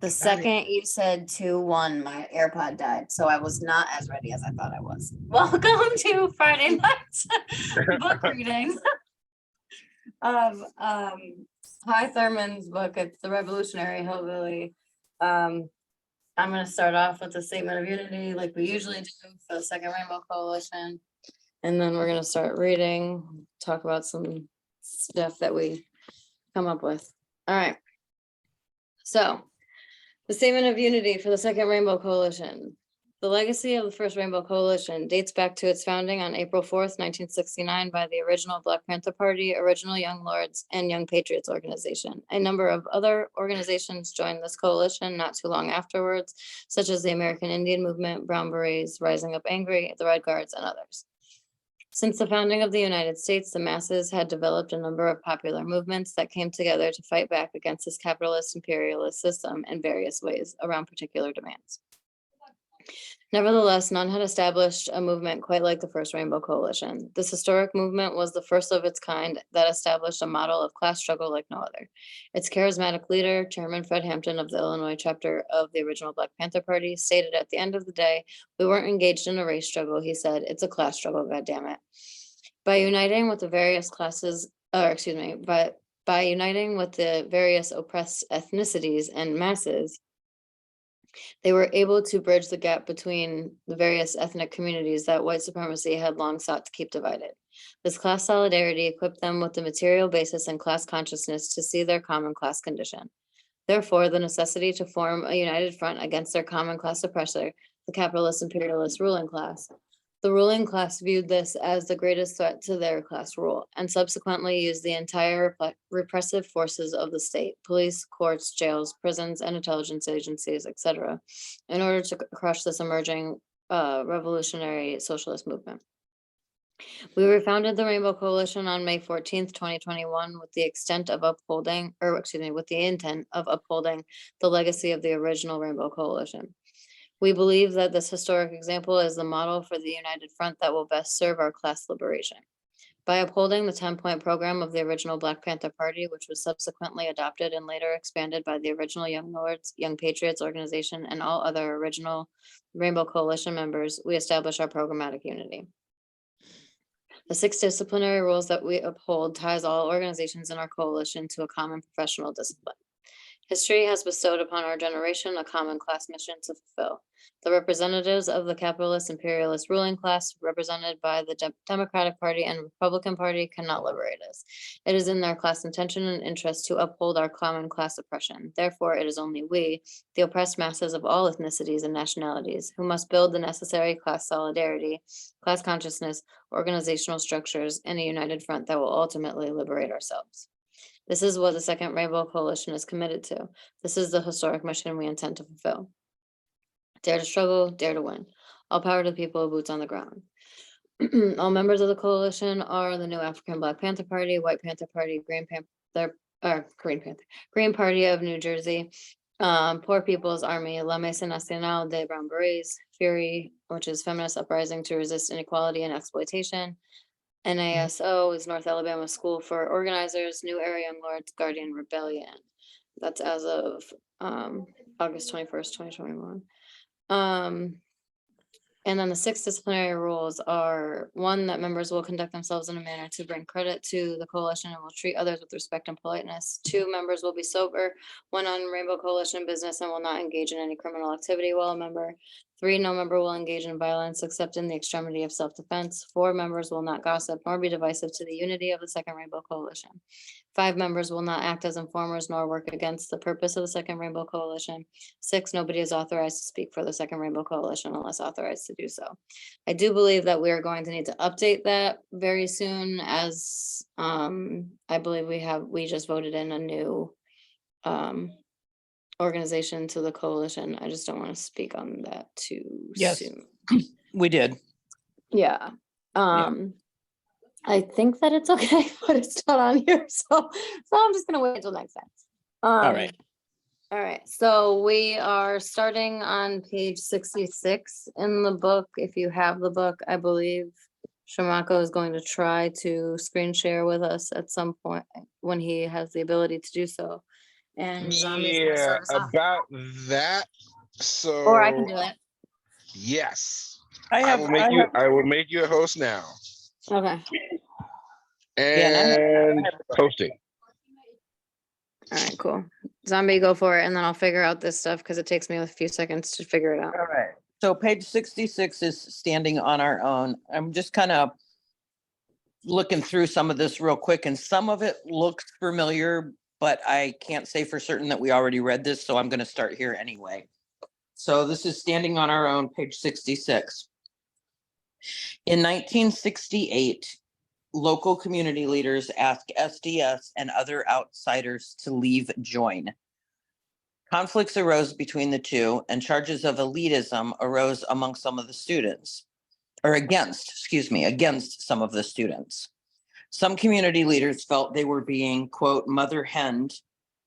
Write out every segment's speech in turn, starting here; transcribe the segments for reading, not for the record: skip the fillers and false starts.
The second you said 2-1, my AirPod died, so I was not as ready as I thought I was. Welcome to Friday night's book reading of Hy Thurman's book. It's The Revolutionary Hillbilly. I'm going to start off with a statement of unity like we usually do for the Second Rainbow Coalition. And then we're going to start reading, talk about some stuff that we come up with. All right. So, the Statement of Unity for the Second Rainbow Coalition. The legacy of the First Rainbow Coalition dates back to its founding on April 4th, 1969 by the original Black Panther Party, original Young Lords, and Young Patriots organization. A number of other organizations joined this coalition not too long afterwards, such as the American Indian Movement, Brown Berets, Rising Up Angry, the Red Guards, and others. Since the founding of the United States, the masses had developed a number of popular movements that came together to fight back against this capitalist imperialist system in various ways around particular demands. Nevertheless, none had established a movement quite like the First Rainbow Coalition. This historic movement was the first of its kind that established a model of class struggle like no other. Its charismatic leader, Chairman Fred Hampton of the Illinois chapter of the original Black Panther Party, stated at the end of the day, "We weren't engaged in a race struggle," he said. "It's a class struggle, goddammit." By uniting with the various classes, by uniting with the various oppressed ethnicities and masses, they were able to bridge the gap between the various ethnic communities that white supremacy had long sought to keep divided. This class solidarity equipped them with the material basis and class consciousness to see their common class condition. Therefore, the necessity to form a united front against their common class oppressor, the capitalist imperialist ruling class. The ruling class viewed this as the greatest threat to their class rule, and subsequently used the entire repressive forces of the state, police, courts, jails, prisons, and intelligence agencies, etc., in order to crush this emerging revolutionary socialist movement. We refounded the Rainbow Coalition on May 14th, 2021, with the intent of upholding the legacy of the original Rainbow Coalition. We believe that this historic example is the model for the united front that will best serve our class liberation. By upholding the 10-point program of the original Black Panther Party, which was subsequently adopted and later expanded by the original Young Lords, Young Patriots organization, and all other original Rainbow Coalition members, we establish our programmatic unity. The 6 disciplinary rules that we uphold ties all organizations in our coalition to a common professional discipline. History has bestowed upon our generation a common class mission to fulfill. The representatives of the capitalist imperialist ruling class, represented by the Democratic Party and Republican Party, cannot liberate us. It is in their class intention and interest to uphold our common class oppression. Therefore, it is only we, the oppressed masses of all ethnicities and nationalities, who must build the necessary class solidarity, class consciousness, organizational structures, and a united front that will ultimately liberate ourselves. This is what the Second Rainbow Coalition is committed to. This is the historic mission we intend to fulfill. Dare to struggle, dare to win. All power to the people, boots on the ground. All members of the coalition are the New African Black Panther Party, White Panther Party, Green Party of New Jersey, Poor People's Army, La Mesa Nacional de Brown Berets, Fury, which is Feminist Uprising to Resist Inequality and Exploitation. NASO is North Alabama School for Organizers, New Era Young Lords, Guardian Rebellion. That's as of August 21st, 2021. And then the 6 disciplinary rules are: 1, that members will conduct themselves in a manner to bring credit to the coalition and will treat others with respect and politeness. 2, members will be sober when on Rainbow Coalition business and will not engage in any criminal activity while a member. 3, no member will engage in violence except in the extremity of self-defense. 4, members will not gossip nor be divisive to the unity of the Second Rainbow Coalition. 5, members will not act as informers nor work against the purpose of the Second Rainbow Coalition. 6, nobody is authorized to speak for the Second Rainbow Coalition unless authorized to do so. I do believe that we are going to need to update that very soon, as I believe we just voted in a new organization to the coalition. I just don't want to speak on that too soon. We did. Yeah. I think that it's okay, but it's not on here, so I'm just gonna wait until next time. All right. So we are starting on page 66 in the book. If you have the book, I believe Shamako is going to try to screen share with us at some point when he has the ability to do so. And Zombie's gonna Yeah, start us off. about that. Or I can So do it. yes, I I have, will make you. I will make you a host now Okay. yeah, and and hosting. All right, cool. Zombie, go for it, and then I'll figure out this stuff because it takes me a few seconds to figure it out. all right. So page 66 is standing on our own. I'm just kind of looking through some of this real quick, and some of it looks familiar, but I can't say for certain that we already read this, so I'm going to start here anyway. So this is standing on our own, page 66. In 1968, local community leaders asked SDS and other outsiders to leave JOIN. Conflicts arose between the two, and charges of elitism arose among some of the students, or against some of the students. Some community leaders felt they were being, quote, mother-henned,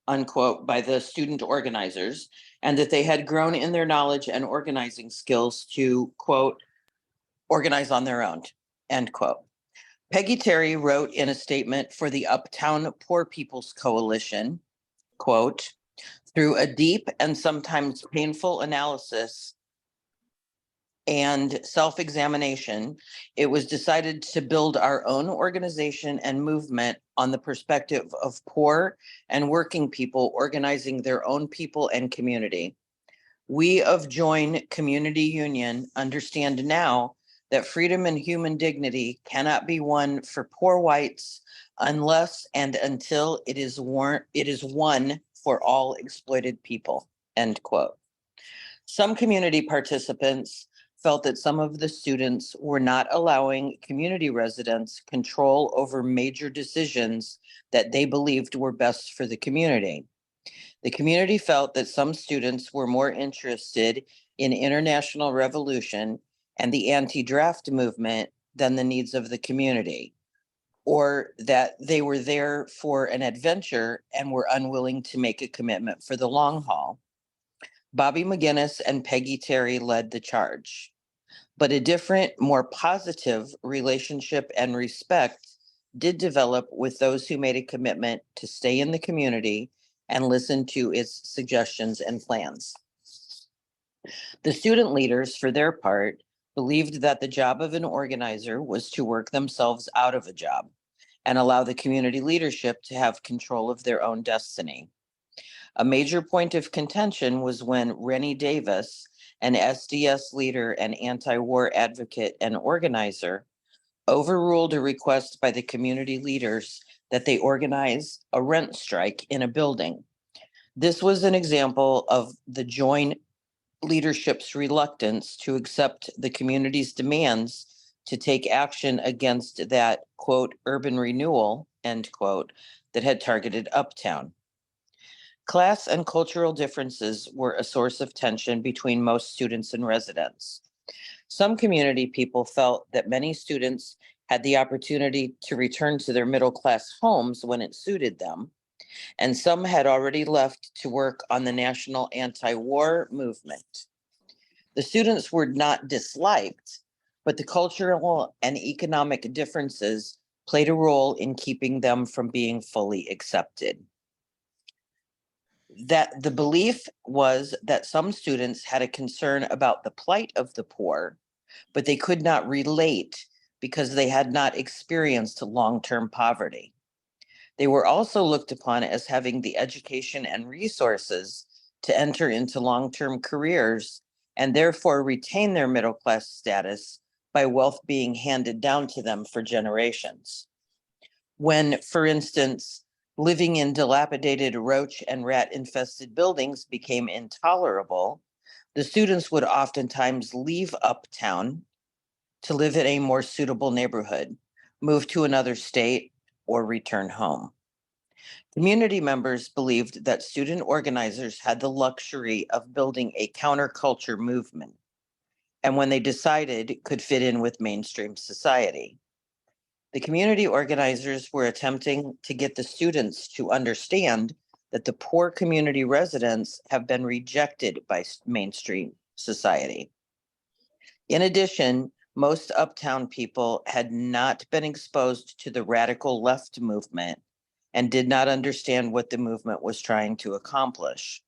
unquote, by the student organizers, and that they had grown in their knowledge and organizing skills to, quote, organize on their own, end quote. Peggy Terry wrote in a statement for the Uptown Poor People's Coalition, quote, through a deep and sometimes painful analysis and self-examination, it was decided to build our own organization and movement on the perspective of poor and working people organizing their own people and community. We of Join Community Union understand now that freedom and human dignity cannot be won for poor whites unless and until it is won for all exploited people, end quote. Some community participants felt that some of the students were not allowing community residents control over major decisions that they believed were best for the community. The community felt that some students were more interested in international revolution and the anti-draft movement than the needs of the community, or that they were there for an adventure and were unwilling to make a commitment for the long haul. Bobby McGinnis and Peggy Terry led the charge, but a different, more positive relationship and respect did develop with those who made a commitment to stay in the community and listen to its suggestions and plans. The student leaders, for their part, believed that the job of an organizer was to work themselves out of a job and allow the community leadership to have control of their own destiny. A major point of contention was when Rennie Davis, an SDS leader and anti-war advocate and organizer, overruled a request by the community leaders that they organize a rent strike in a building. This was an example of the Join leadership's reluctance to accept the community's demands to take action against that, quote, urban renewal, end quote, that had targeted Uptown. Class and cultural differences were a source of tension between most students and residents. Some community people felt that many students had the opportunity to return to their middle-class homes when it suited them, and some had already left to work on the national anti-war movement. The students were not disliked, but the cultural and economic differences played a role in keeping them from being fully accepted. That the belief was that some students had a concern about the plight of the poor, but they could not relate because they had not experienced long-term poverty. They were also looked upon as having the education and resources to enter into long-term careers and therefore retain their middle-class status by wealth being handed down to them for generations. When, for instance, living in dilapidated roach and rat infested buildings became intolerable, the students would oftentimes leave Uptown to live in a more suitable neighborhood, move to another state, or return home. Community members believed that student organizers had the luxury of building a counterculture movement, and when they decided, could fit in with mainstream society. The community organizers were attempting to get the students to understand that the poor community residents have been rejected by mainstream society. In addition, most Uptown people had not been exposed to the radical left movement and did not understand what the movement was trying to accomplish.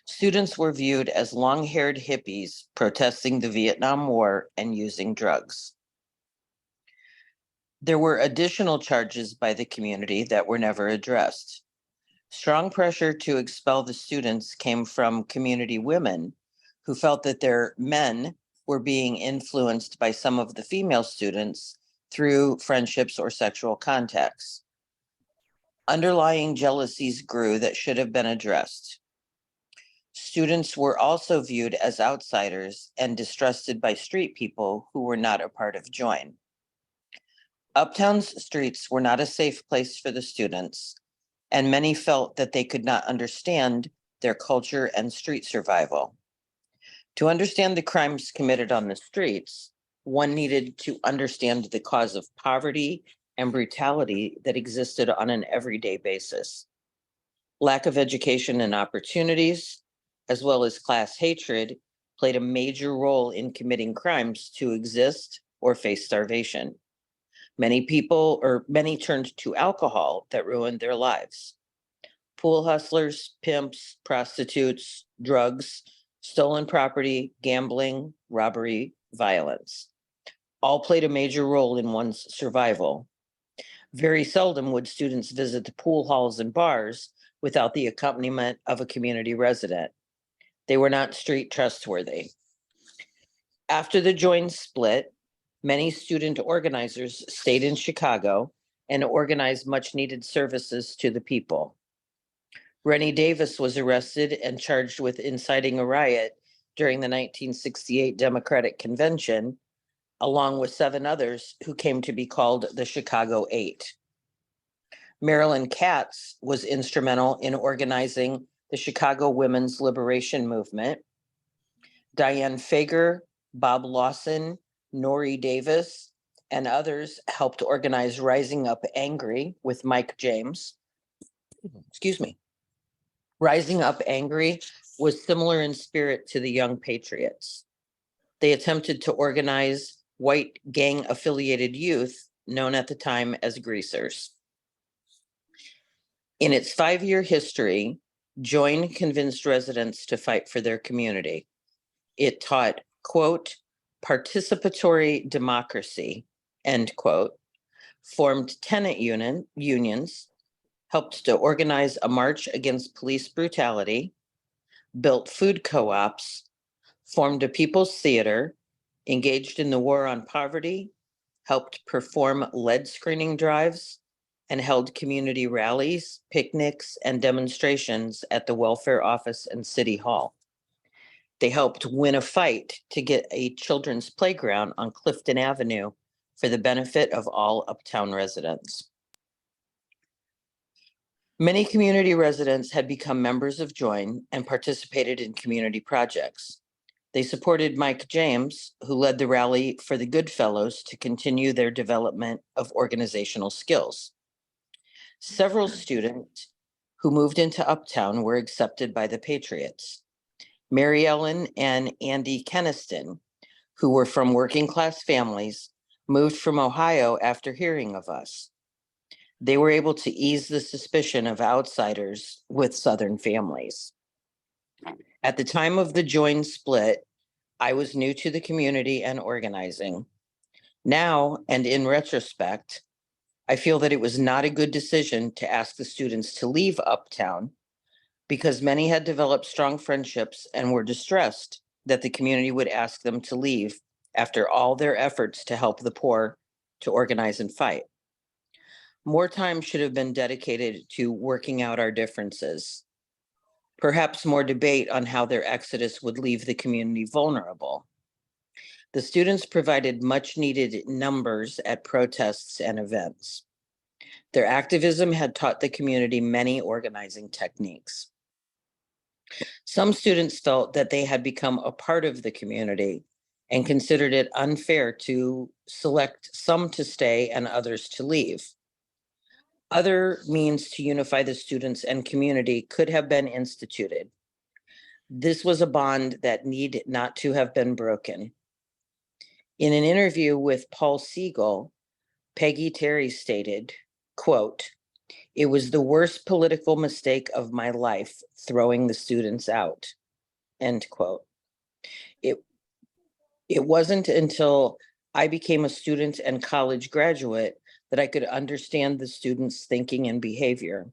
Students were viewed as long-haired hippies protesting the Vietnam War and using drugs. There were additional charges by the community that were never addressed. Strong pressure to expel the students came from community women who felt that their men were being influenced by some of the female students through friendships or sexual contacts. Underlying jealousies grew that should have been addressed. Students were also viewed as outsiders and distrusted by street people who were not a part of Join. Uptown's streets were not a safe place for the students, and many felt that they could not understand their culture and street survival. To understand the crimes committed on the streets, one needed to understand the cause of poverty and brutality that existed on an everyday basis. Lack of education and opportunities, as well as class hatred, played a major role in committing crimes to exist or face starvation. Many turned to alcohol that ruined their lives. Pool hustlers, pimps, prostitutes, drugs, stolen property, gambling, robbery, violence, all played a major role in one's survival. Very seldom would students visit the pool halls and bars without the accompaniment of a community resident. They were not street trustworthy. After the Join split, many student organizers stayed in Chicago and organized much needed services to the people. Rennie Davis was arrested and charged with inciting a riot during the 1968 Democratic Convention, along with 7 others who came to be called the Chicago Eight. Marilyn Katz was instrumental in organizing the Chicago Women's Liberation Movement. Diane Fager, Bob Lawson, Nori Davis, and others helped organize Rising Up Angry with Mike James. Rising Up Angry was similar in spirit to the Young Patriots. They attempted to organize white gang-affiliated youth, known at the time as greasers. In its 5-year history, Join convinced residents to fight for their community. It taught, quote, participatory democracy, end quote, formed tenant unions, helped to organize a march against police brutality, built food co-ops, formed a people's theater, engaged in the war on poverty, helped perform lead screening drives, and held community rallies, picnics, and demonstrations at the welfare office and city hall. They helped win a fight to get a children's playground on Clifton Avenue for the benefit of all Uptown residents. Many community residents had become members of Join and participated in community projects. They supported Mike James, who led the rally for the Goodfellows to continue their development of organizational skills. Several students who moved into Uptown were accepted by the Patriots. Mary Ellen and Andy Keniston, who were from working class families, moved from Ohio after hearing of us. They were able to ease the suspicion of outsiders with Southern families. At the time of the Join split, I was new to the community and organizing. Now, and in retrospect, I feel that it was not a good decision to ask the students to leave Uptown because many had developed strong friendships and were distressed that the community would ask them to leave after all their efforts to help the poor to organize and fight. More time should have been dedicated to working out our differences. Perhaps more debate on how their exodus would leave the community vulnerable. The students provided much needed numbers at protests and events. Their activism had taught the community many organizing techniques. Some students felt that they had become a part of the community and considered it unfair to select some to stay and others to leave. Other means to unify the students and community could have been instituted. This was a bond that need not to have been broken. In an interview with Paul Siegel, Peggy Terry stated, quote, It was the worst political mistake of my life, throwing the students out. End quote. It wasn't until I became a student and college graduate that I could understand the students' thinking and behavior.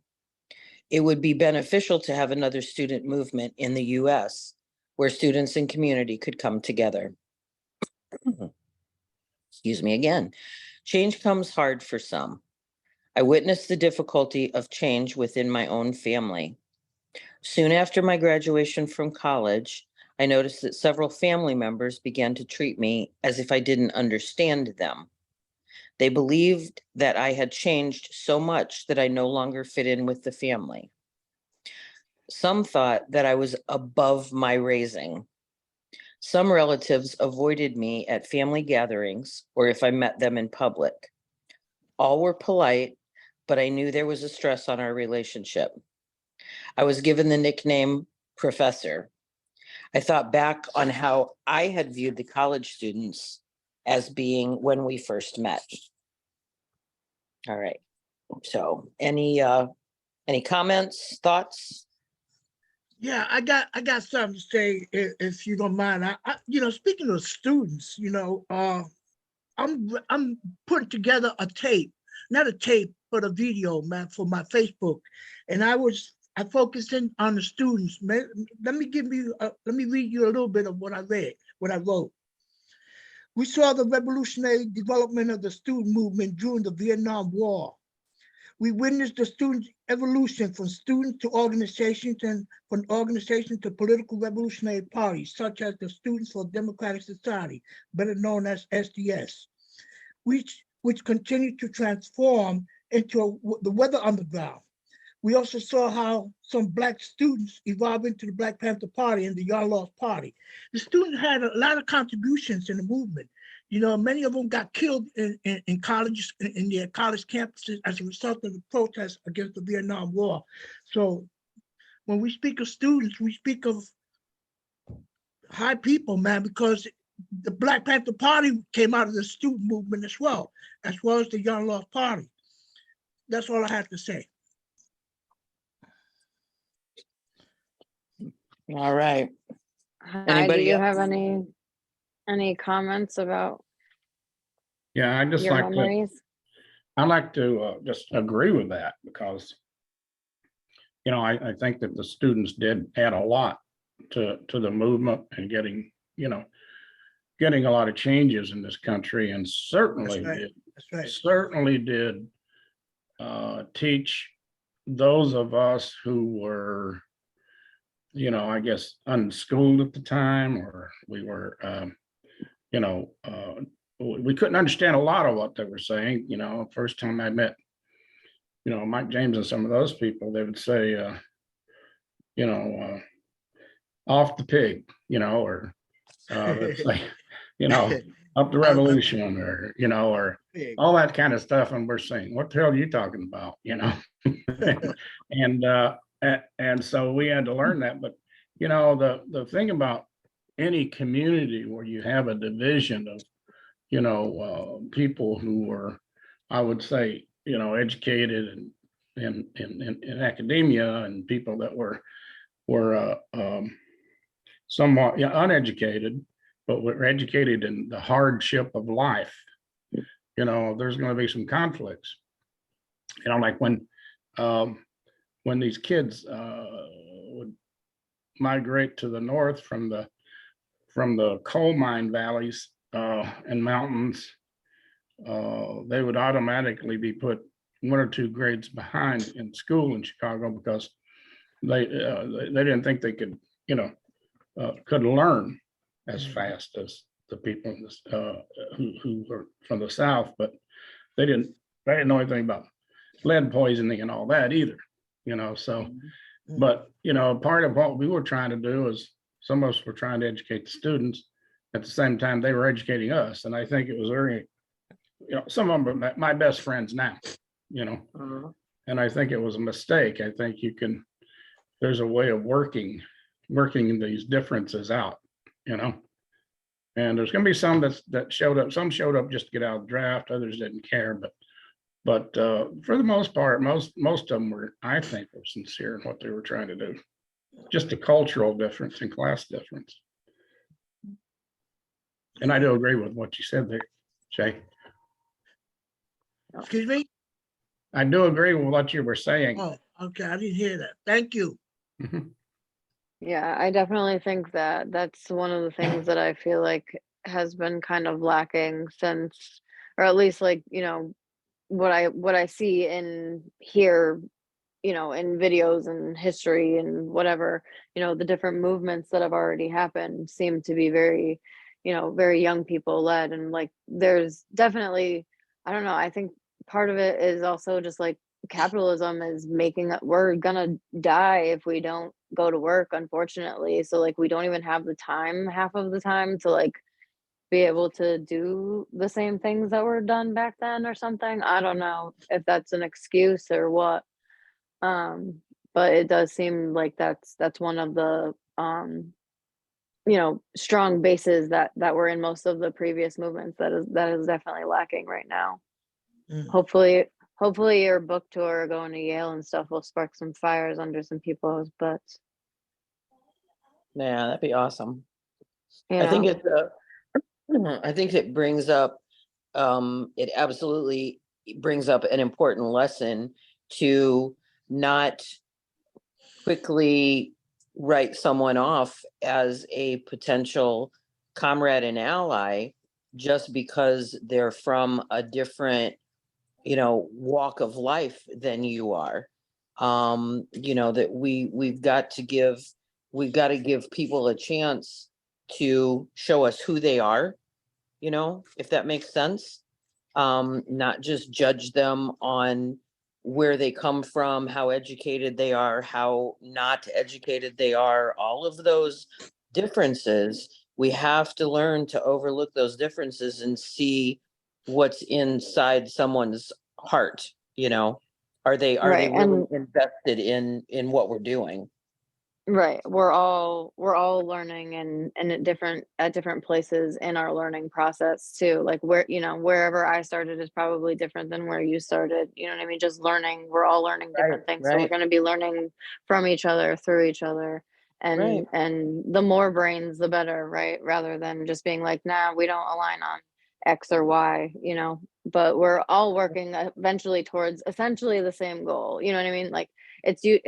It would be beneficial to have another student movement in the US where students and community could come together. Excuse me again. Change comes hard for some. I witnessed the difficulty of change within my own family. Soon after my graduation from college, I noticed that several family members began to treat me as if I didn't understand them. They believed that I had changed so much that I no longer fit in with the family. Some thought that I was above my raising. Some relatives avoided me at family gatherings or if I met them in public. All were polite, but I knew there was a stress on our relationship. I was given the nickname Professor. I thought back on how I had viewed the college students as being when we first met. All right. So any comments, thoughts? Yeah, I got something to say if you don't mind. Speaking of students, I'm putting together a tape, not a tape, but a video, man, for my Facebook, and I focused in on the students. Let me read you a little bit of what I wrote. We saw the revolutionary development of the student movement during the Vietnam War. We witnessed the students' evolution from students to organizations and from organizations to political revolutionary parties, such as the Students for Democratic Society, better known as SDS, which continued to transform into the Weather Underground. We also saw how some Black students evolved into the Black Panther Party and the Young Lost Party. The students had a lot of contributions in the movement. Many of them got killed in colleges, in their college campuses as a result of the protests against the Vietnam War. So when we speak of students, we speak of high people, man, because the Black Panther Party came out of the student movement as well as the Young Lost Party. That's all I have to say. All right. Hi, do Anybody you else? have any comments about Yeah, I just your like to, memories? I like to just agree with that because, I think that the students did add a lot to the movement and getting a lot of changes in this country, and certainly That's right. did, That's right. certainly did teach those of us who were, I guess, unschooled at the time, or we were, we couldn't understand a lot of what they were saying. First time I met, Mike James and some of those people, they would say, off the pig, or they'd say, up the revolution, or all that kind of stuff. And we're saying, what the hell are you talking about? And so we had to learn that. But, the thing about any community where you have a division of, people who were, I would say, educated and in academia, and people that were somewhat uneducated, but were educated in the hardship of life. There's going to be some conflicts. Like when these kids would migrate to the north from the coal mine valleys and mountains, they would automatically be put 1 or 2 grades behind in school in Chicago because they didn't think they could learn as fast as the people who were from the South, but they didn't know anything about lead poisoning and all that either. So, but part of what we were trying to do is some of us were trying to educate the students at the same time they were educating us, and I think it was very, some of them are my best friends now, and I think it was a mistake. I think there's a way of working these differences out, and there's going to be some that showed up. Some showed up just to get out of the draft. Others didn't care. But But for the most part, most of them were, I think, were sincere in what they were trying to do. Just a cultural difference and class difference. And I do agree with what you said there, Jay. Excuse me? I do agree with what you were saying. Oh, okay, I didn't hear that. Thank you. Mhm. Yeah, I definitely think that that's one of the things that I feel like has been kind of lacking since, or at least like, what I see and hear, in videos and history and whatever, the different movements that have already happened seem to be very, very young people led. And like, there's definitely, I don't know, I think part of it is also just like capitalism is we're gonna die if we don't go to work, unfortunately. So like, we don't even have the time, half of the time, to like be able to do the same things that were done back then or something. I don't know if that's an excuse or what. But it does seem like that's one of the strong bases that were in most of the previous movements that is definitely lacking right now. Mm. Hopefully your book tour going to Yale and stuff will spark some fires under some people's butts. Yeah, that'd be awesome. You I think know? I think it brings up, it absolutely brings up an important lesson to not quickly write someone off as a potential comrade and ally just because they're from a different, walk of life than you are. That we've got to give people a chance to show us who they are, if that makes sense. Not just judge them on where they come from, how educated they are, how not educated they are, all of those differences. We have to learn to overlook those differences and see what's inside someone's heart. Are they Right. really And invested in what we're doing? right, we're all learning and at different places in our learning process too. Like wherever I started is probably different than where you started. You know what I mean? Just learning, we're all learning different things. So we're Right, going to be learning from each other, through each other. right. And the more brains, the better, right? Rather than just being like, nah, we don't align on X or Y. But we're all working eventually towards essentially the same goal. You know what I mean? Like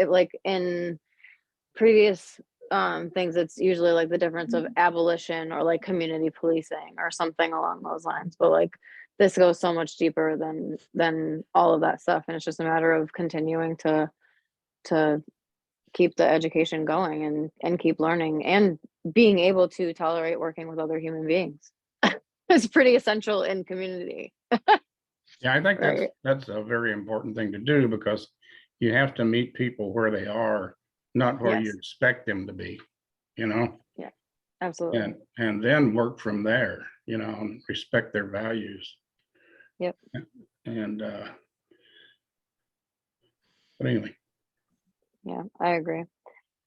like in previous things, it's usually like the difference of abolition or like community policing or something along those lines. But like this goes so much deeper than all of that stuff, and it's just a matter of continuing to keep the education going and keep learning and being able to tolerate working with other human beings. It's pretty essential in community. Yeah, I think Right. that's a very important thing to do because you have to meet people where they are, not where you Yes. expect them to be, Yeah, absolutely. and then work from there, and respect their values. Yep. And but anyway, Yeah, I agree.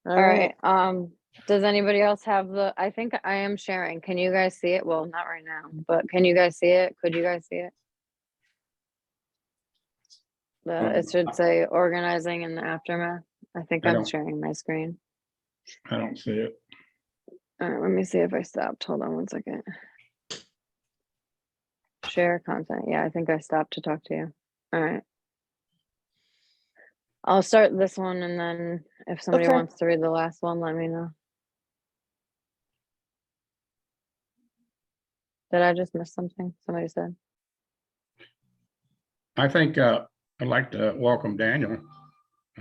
All All right. right. Does anybody else have I think I am sharing. Can you guys see it? Well, not right now, but can you guys see it? Could you guys see it? It should say organizing in the aftermath. I think I I'm don't sharing my screen. I don't see it. All right, let me see if I stopped. Hold on one second. Share content. Yeah, I think I stopped to talk to you. All right. I'll start this one, and then if somebody Okay. wants to read the last one, let me know. Did I just miss something? Somebody said. I think I'd like to welcome Daniel.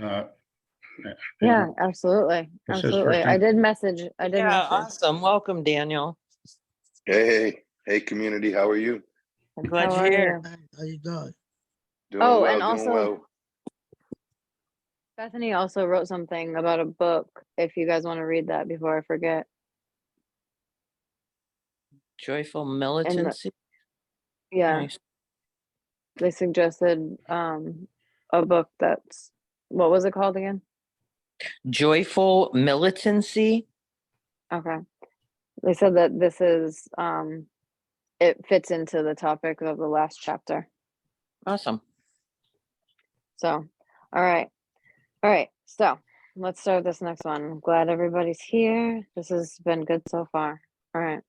Uh, Yeah, absolutely. It's his Absolutely. first I time. did message. Yeah, awesome. Welcome, Daniel. Hey, community, how are you? I'm glad How you're are here. you? How you doing? Doing Oh, well, and doing also well. Bethany also wrote something about a book, if you guys want to read that before I forget. Joyful And militancy. yeah, Nice. they suggested a book that's, what was it called again? Joyful militancy. Okay. They said that this is it fits into the topic of the last chapter. Awesome. So, all right. All right. So let's start this next one. I'm glad everybody's here. This has been good so far. All right.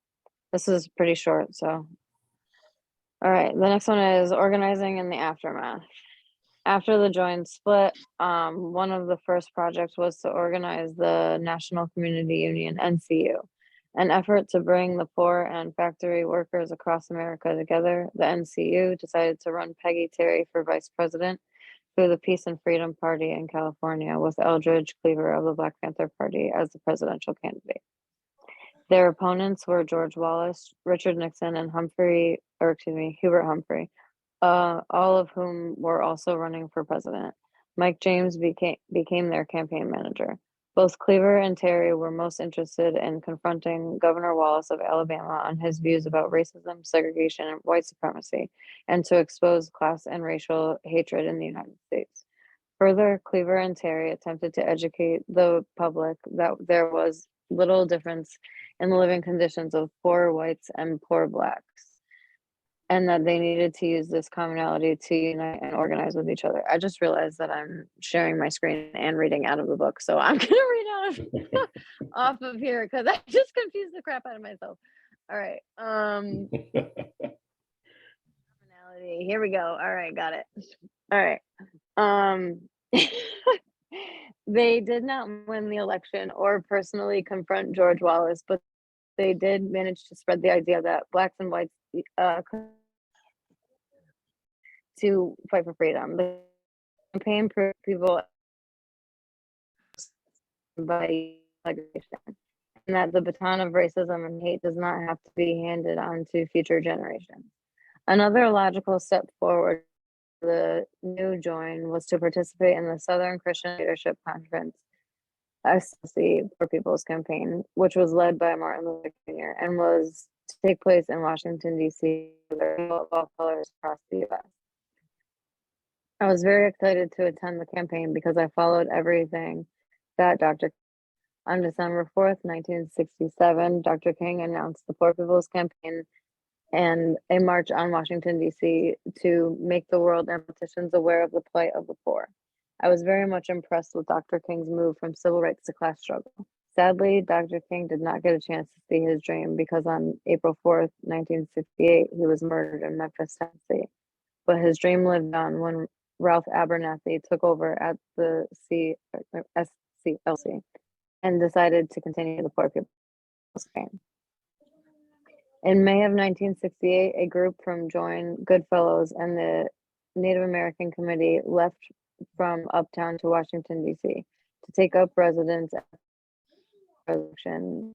This is pretty short. So, all right. The next one is organizing in the aftermath. After the joint split, one of the first projects was to organize the National Community Union, NCU, an effort to bring the poor and factory workers across America together. The NCU decided to run Peggy Terry for vice president through the Peace and Freedom Party in California, with Eldridge Cleaver of the Black Panther Party as the presidential candidate. Their opponents were George Wallace, Richard Nixon, and Hubert Humphrey, all of whom were also running for president. Mike James became their campaign manager. Both Cleaver and Terry were most interested in confronting Governor Wallace of Alabama on his views about racism, segregation, and white supremacy, and to expose class and racial hatred in the United States. Further, Cleaver and Terry attempted to educate the public that there was little difference in the living conditions of poor whites and poor blacks, and that they needed to use this commonality to unite and organize with each other. I just realized that I'm sharing my screen and reading out of the book, so I'm gonna read out off of here because I just confused the crap out of myself. All right, commonality. Here we go. All right, got it. All right. They did not win the election or personally confront George Wallace, but they did manage to spread the idea that blacks and whites to fight for freedom. The campaign proved people by segregation, and that the baton of racism and hate does not have to be handed on to future generations. Another logical step forward for the new join was to participate in the Southern Christian Leadership Conference, SLC, for People's Campaign, which was led by Martin Luther Jr. and was to take place in Washington, D.C., with all colors across the U.S. I was very excited to attend the campaign because I followed everything that on December 4th, 1967, Dr. King announced the Poor People's Campaign and a march on Washington, D.C. to make the world and politicians aware of the plight of the poor. I was very much impressed with Dr. King's move from civil rights to class struggle. Sadly, Dr. King did not get a chance to see his dream because on April 4th, 1968, he was murdered in Memphis, Tennessee. But his dream lived on when Ralph Abernathy took over at the SCLC and decided to continue the Poor People's Campaign. In May of 1968, a group from Join Goodfellows and the Native American Committee left from Uptown to Washington, D.C. to take up residence at the election,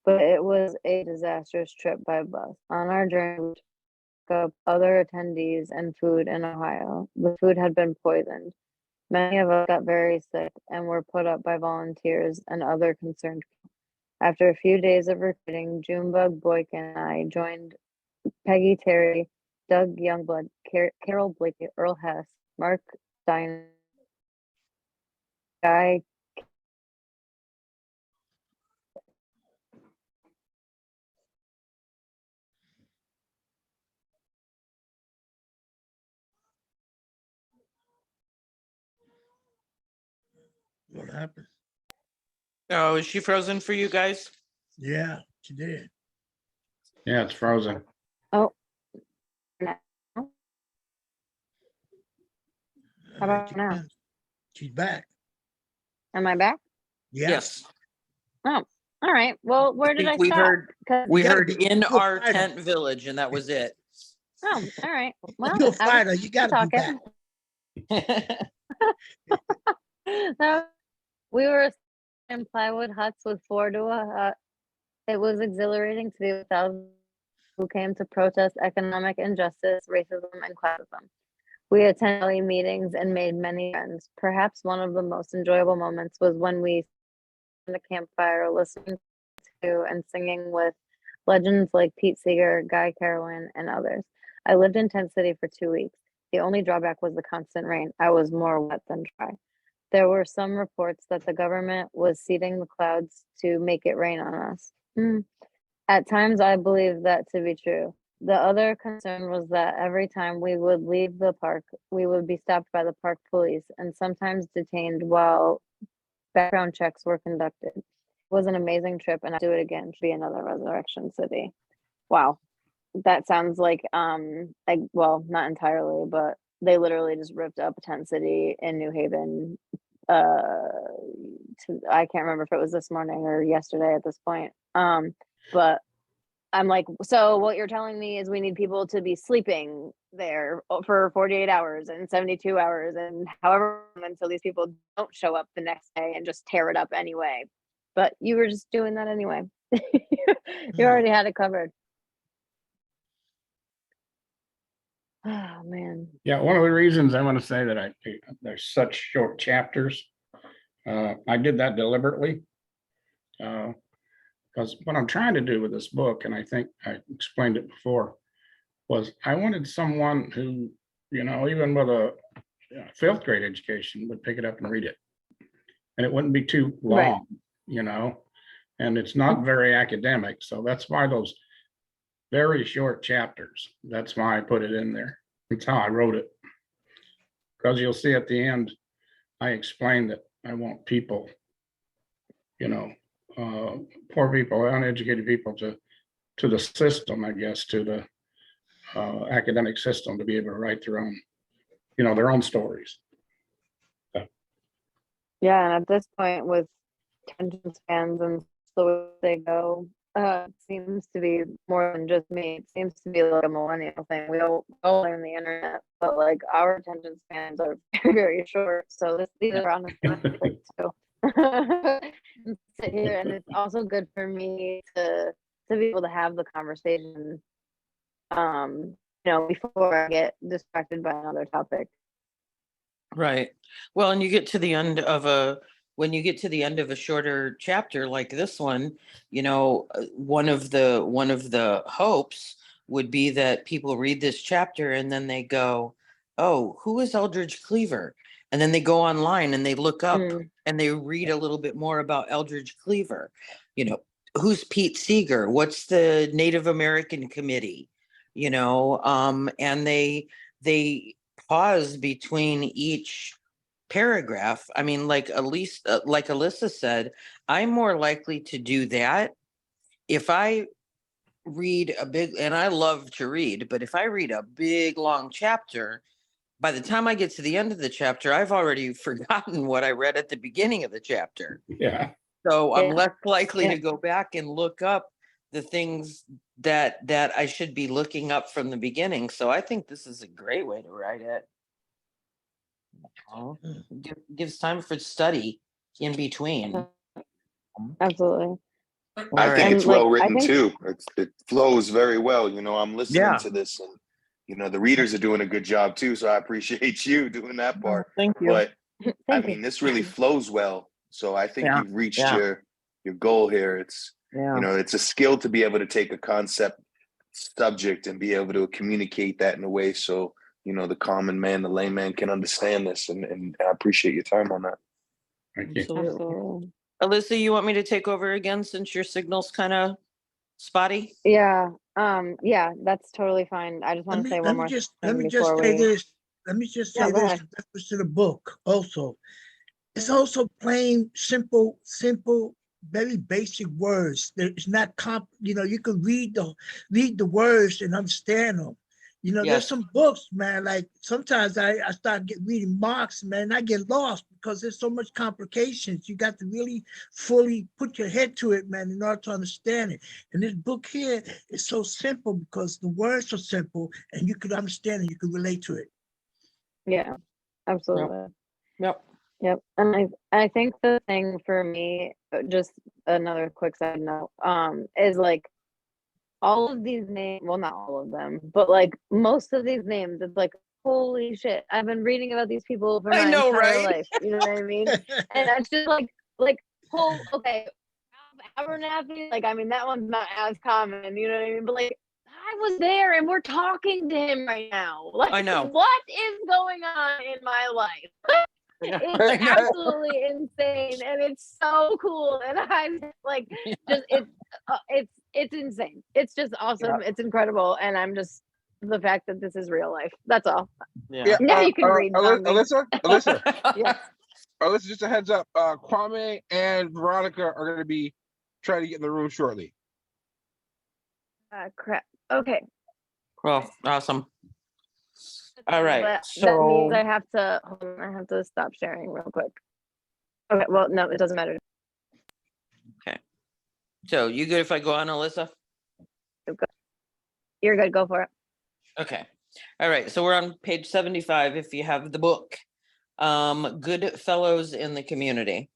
but it was a disastrous trip by bus. On our journey, we took up other attendees and food in Ohio. The food had been poisoned. Many of us got very sick and were put up by volunteers and other concerned people. After a few days of recruiting, Junebug Boykin and I joined Peggy Terry, Doug Youngblood, Carol Blake, Earl Hess, Mark Stein, Guy. What happened? Oh, is she frozen for you guys? Yeah, she did. Yeah, it's frozen. Oh, no. How about She now? can- She's back. Am I back? Yeah. Yes. Oh, all right. Well, where did I We stop? heard, 'Cause- we You gotta heard be- in you're a our fighter. tent village and that was it. Oh, all right. Well, You're a I was fighter. You gotta be back. talking. No, we were in plywood huts with 4 to a hut. It was exhilarating to be with thousands who came to protest economic injustice, racism, and classism. We attended daily meetings and made many friends. Perhaps one of the most enjoyable moments was when we sat in the campfire listening to and singing with legends like Pete Seeger, Guy Carolyn, and others. I lived in Tent City for 2 weeks. The only drawback was the constant rain. I was more wet than dry. There were some reports that the government was seeding the clouds to make it rain on us. At times, I believed that to be true. The other concern was that every time we would leave the park, we would be stopped by the park police and sometimes detained while background checks were conducted. It was an amazing trip and I'd do it again. Should be another Resurrection City. Wow. That sounds like, well, not entirely, but they literally just ripped up Tent City in New Haven. I can't remember if it was this morning or yesterday at this point. But I'm like, so what you're telling me is we need people to be sleeping there for 48 hours and 72 hours and however long until these people don't show up the next day and just tear it up anyway. But you were just doing that anyway. You already had it covered. Oh man. Yeah, one of the reasons I want to say that there's such short chapters. I did that deliberately. Because what I'm trying to do with this book, and I think I explained it before, was I wanted someone who, even with a fifth grade education would pick it up and read it. And it wouldn't be too long, and it's not very academic. So that's why those very short chapters, that's why I put it in there. That's how I wrote it. Because you'll see at the end, I explained that I want people, poor people, uneducated people to the system, I guess, to the academic system to be able to write their own stories. Yeah, and at this point with attention spans and the way they go, it seems to be more than just me. It seems to be like a millennial thing. We all learn the internet, but like our attention spans are very, very short. So these are honestly too. Sit here, and it's also good for me to be able to have the conversation, before I get distracted by another topic. Right. Well, and when you get to the end of a shorter chapter like this one, one of the hopes would be that people read this chapter and then they go, oh, who is Eldridge Cleaver? And then they go online and they look up and they read a little bit more about Eldridge Cleaver. Who's Pete Seeger? What's the Native American Committee? And they pause between each paragraph. I mean, like Alyssa said, I'm more likely to do that if I read and I love to read, but if I read a big long chapter, by the time I get to the end of the chapter, I've already forgotten what I read at the beginning of the chapter. Yeah. So I'm less likely to go back and look up the things that I should be looking up from the beginning. So I think this is a great way to write it. Gives time for study in between. Absolutely. I think Right. it's well written too. It flows very well. I'm listening Yeah. to this, and the readers are doing a good job too. So I appreciate you doing that part. Thank you. But Thank you. this really flows well. So I think Yeah. you've reached Yeah. your goal here. It's Yeah. it's a skill to be able to take a concept subject and be able to communicate that in a way so the common man, the layman can understand this. And I appreciate your time on that. Thank you. Absolutely. Alyssa, you want me to take over again since your signal's kind of spotty? Yeah. That's totally fine. I just want to say one more thing Let me just before say we. this. Let me just say Yeah, go this ahead. in reference to the book also. It's also plain, simple, very basic words. It's not you can read the words and understand them. There's Yes. some books, man, like sometimes I start reading Marx, man, I get lost because there's so much complications. You got to really fully put your head to it, man, in order to understand it. And this book here is so simple because the words are simple and you could understand it, you could relate to it. Yeah, absolutely. Yep. Yep. And I think the thing for me, just another quick side note, is like all of these names, well, not all of them, but like most of these names, it's like, holy shit, I've been reading about these people for I my know, entire right? life. You know what I mean? And it's just like, okay, Abernathy, like, I mean, that one's not as common, you know what I mean? But like, I was there and we're talking to him right now. Like, I know. what is going on in my life? It's absolutely insane and it's so cool. And I'm like, just, it's it's insane. It's just awesome. It's incredible. And I'm just the fact that this is real life. That's all. Yeah. Now you can read, zombie. Alyssa, Yes. Alyssa, just a heads up. Kwame and Veronica are going to be trying to get in the room shortly. Crap. Okay. Well, awesome. All right, That so means I have to hold on, I have to stop sharing real quick. Okay, well, no, it doesn't matter. you good if I go on, Alyssa? You're good. Go for it. Okay. All right. So we're on page 75 if you have the book. Good Fellows in the Community.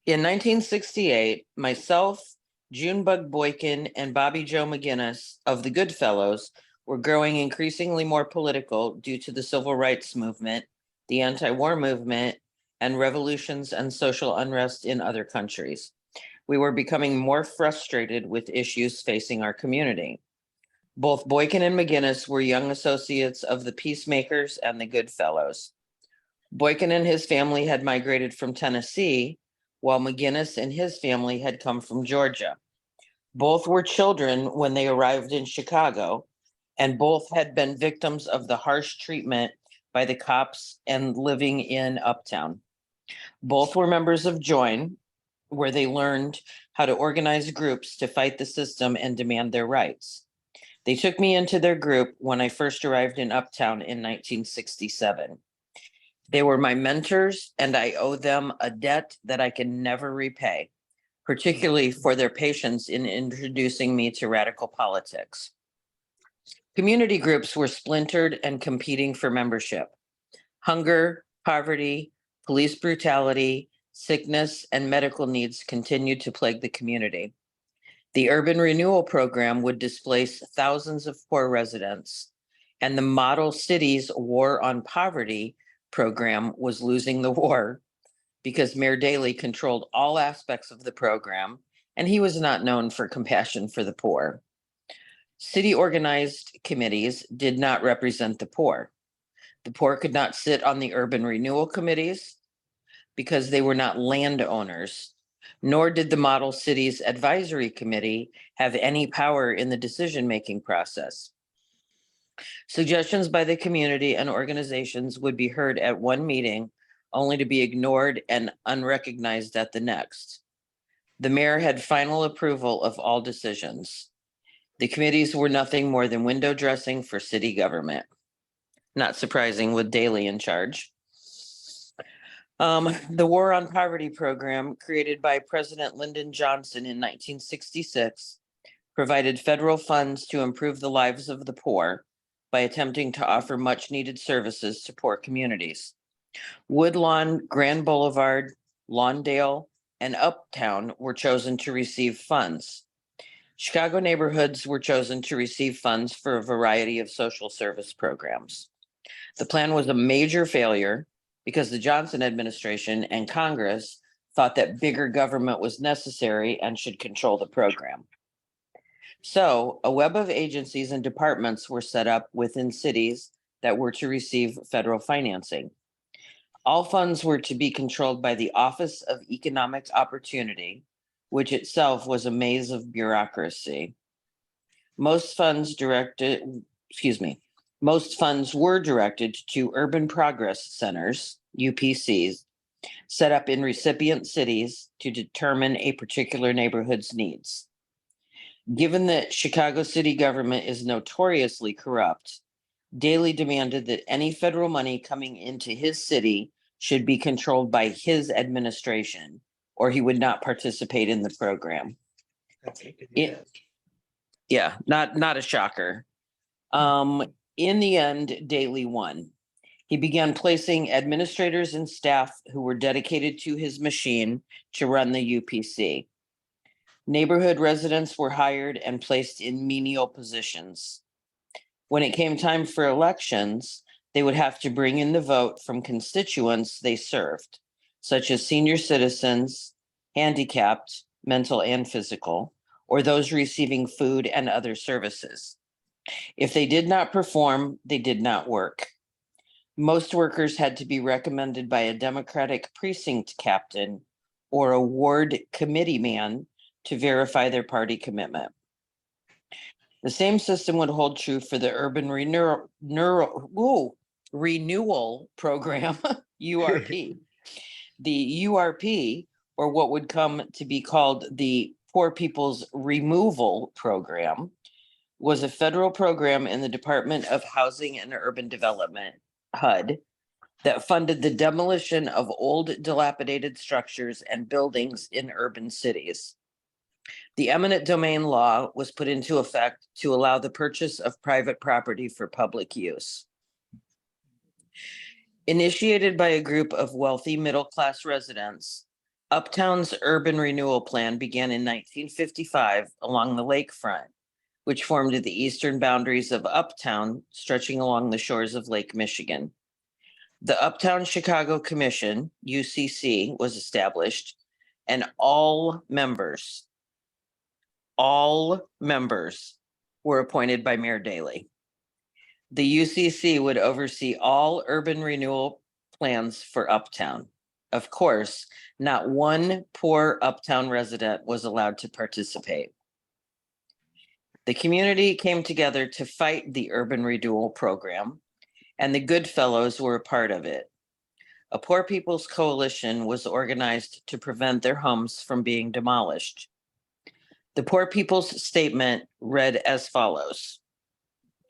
In 1968, myself, Junebug Boykin, and Bobby Joe McGinnis of the Good Fellows were growing increasingly more political due to the civil rights movement, the anti-war movement, and revolutions and social unrest in other countries. We were becoming more frustrated with issues facing our community. Both Boykin and McGinnis were young associates of the Peacemakers and the Good Fellows. Boykin and his family had migrated from Tennessee, while McGinnis and his family had come from Georgia. Both were children when they arrived in Chicago, and both had been victims of the harsh treatment by the cops and living in Uptown. Both were members of Join, where they learned how to organize groups to fight the system and demand their rights. They took me into their group when I first arrived in Uptown in 1967. They were my mentors, and I owe them a debt that I can never repay, particularly for their patience in introducing me to radical politics. Community groups were splintered and competing for membership. Hunger, poverty, police brutality, sickness, and medical needs continued to plague the community. The urban renewal program would displace thousands of poor residents, and the Model Cities War on Poverty program was losing the war because Mayor Daley controlled all aspects of the program, and he was not known for compassion for the poor. City organized committees did not represent the poor. The poor could not sit on the urban renewal committees because they were not landowners, nor did the Model Cities Advisory Committee have any power in the decision-making process. Suggestions by the community and organizations would be heard at one meeting, only to be ignored and unrecognized at the next. The mayor had final approval of all decisions. The committees were nothing more than window dressing for city government. Not surprising with Daley in charge. The War on Poverty program, created by President Lyndon Johnson in 1966, provided federal funds to improve the lives of the poor by attempting to offer much needed services to poor communities. Woodlawn, Grand Boulevard, Lawndale, and Uptown were chosen to receive funds. Chicago neighborhoods were chosen to receive funds for a variety of social service programs. The plan was a major failure because the Johnson administration and Congress thought that bigger government was necessary and should control the program. So a web of agencies and departments were set up within cities that were to receive federal financing. All funds were to be controlled by the Office of Economic Opportunity, which itself was a maze of bureaucracy. Most funds were directed to urban progress centers, UPCs, set up in recipient cities to determine a particular neighborhood's needs. Given that Chicago city government is notoriously corrupt, Daley demanded that any federal money coming into his city should be controlled by his administration, or he would not participate in the program. Not a shocker. In the end, Daley won. He began placing administrators and staff who were dedicated to his machine to run the UPC. Neighborhood residents were hired and placed in menial positions. When it came time for elections, they would have to bring in the vote from constituents they served, such as senior citizens, handicapped, mental and physical, or those receiving food and other services. If they did not perform, they did not work. Most workers had to be recommended by a Democratic precinct captain or a ward committee man to verify their party commitment. The same system would hold true for the urban renewal program, URP. The URP, or what would come to be called the Poor People's Removal Program, was a federal program in the Department of Housing and Urban Development, HUD, that funded the demolition of old dilapidated structures and buildings in urban cities. The eminent domain law was put into effect to allow the purchase of private property for public use. Initiated by a group of wealthy middle-class residents, Uptown's urban renewal plan began in 1955 along the lakefront, which formed the eastern boundaries of Uptown, stretching along the shores of Lake Michigan. The Uptown Chicago Commission, UCC, was established, and all members were appointed by Mayor Daley. The UCC would oversee all urban renewal plans for Uptown. Of course, not one poor Uptown resident was allowed to participate. The community came together to fight the urban renewal program, and the Goodfellows were a part of it. A Poor People's Coalition was organized to prevent their homes from being demolished. The Poor People's Statement read as follows,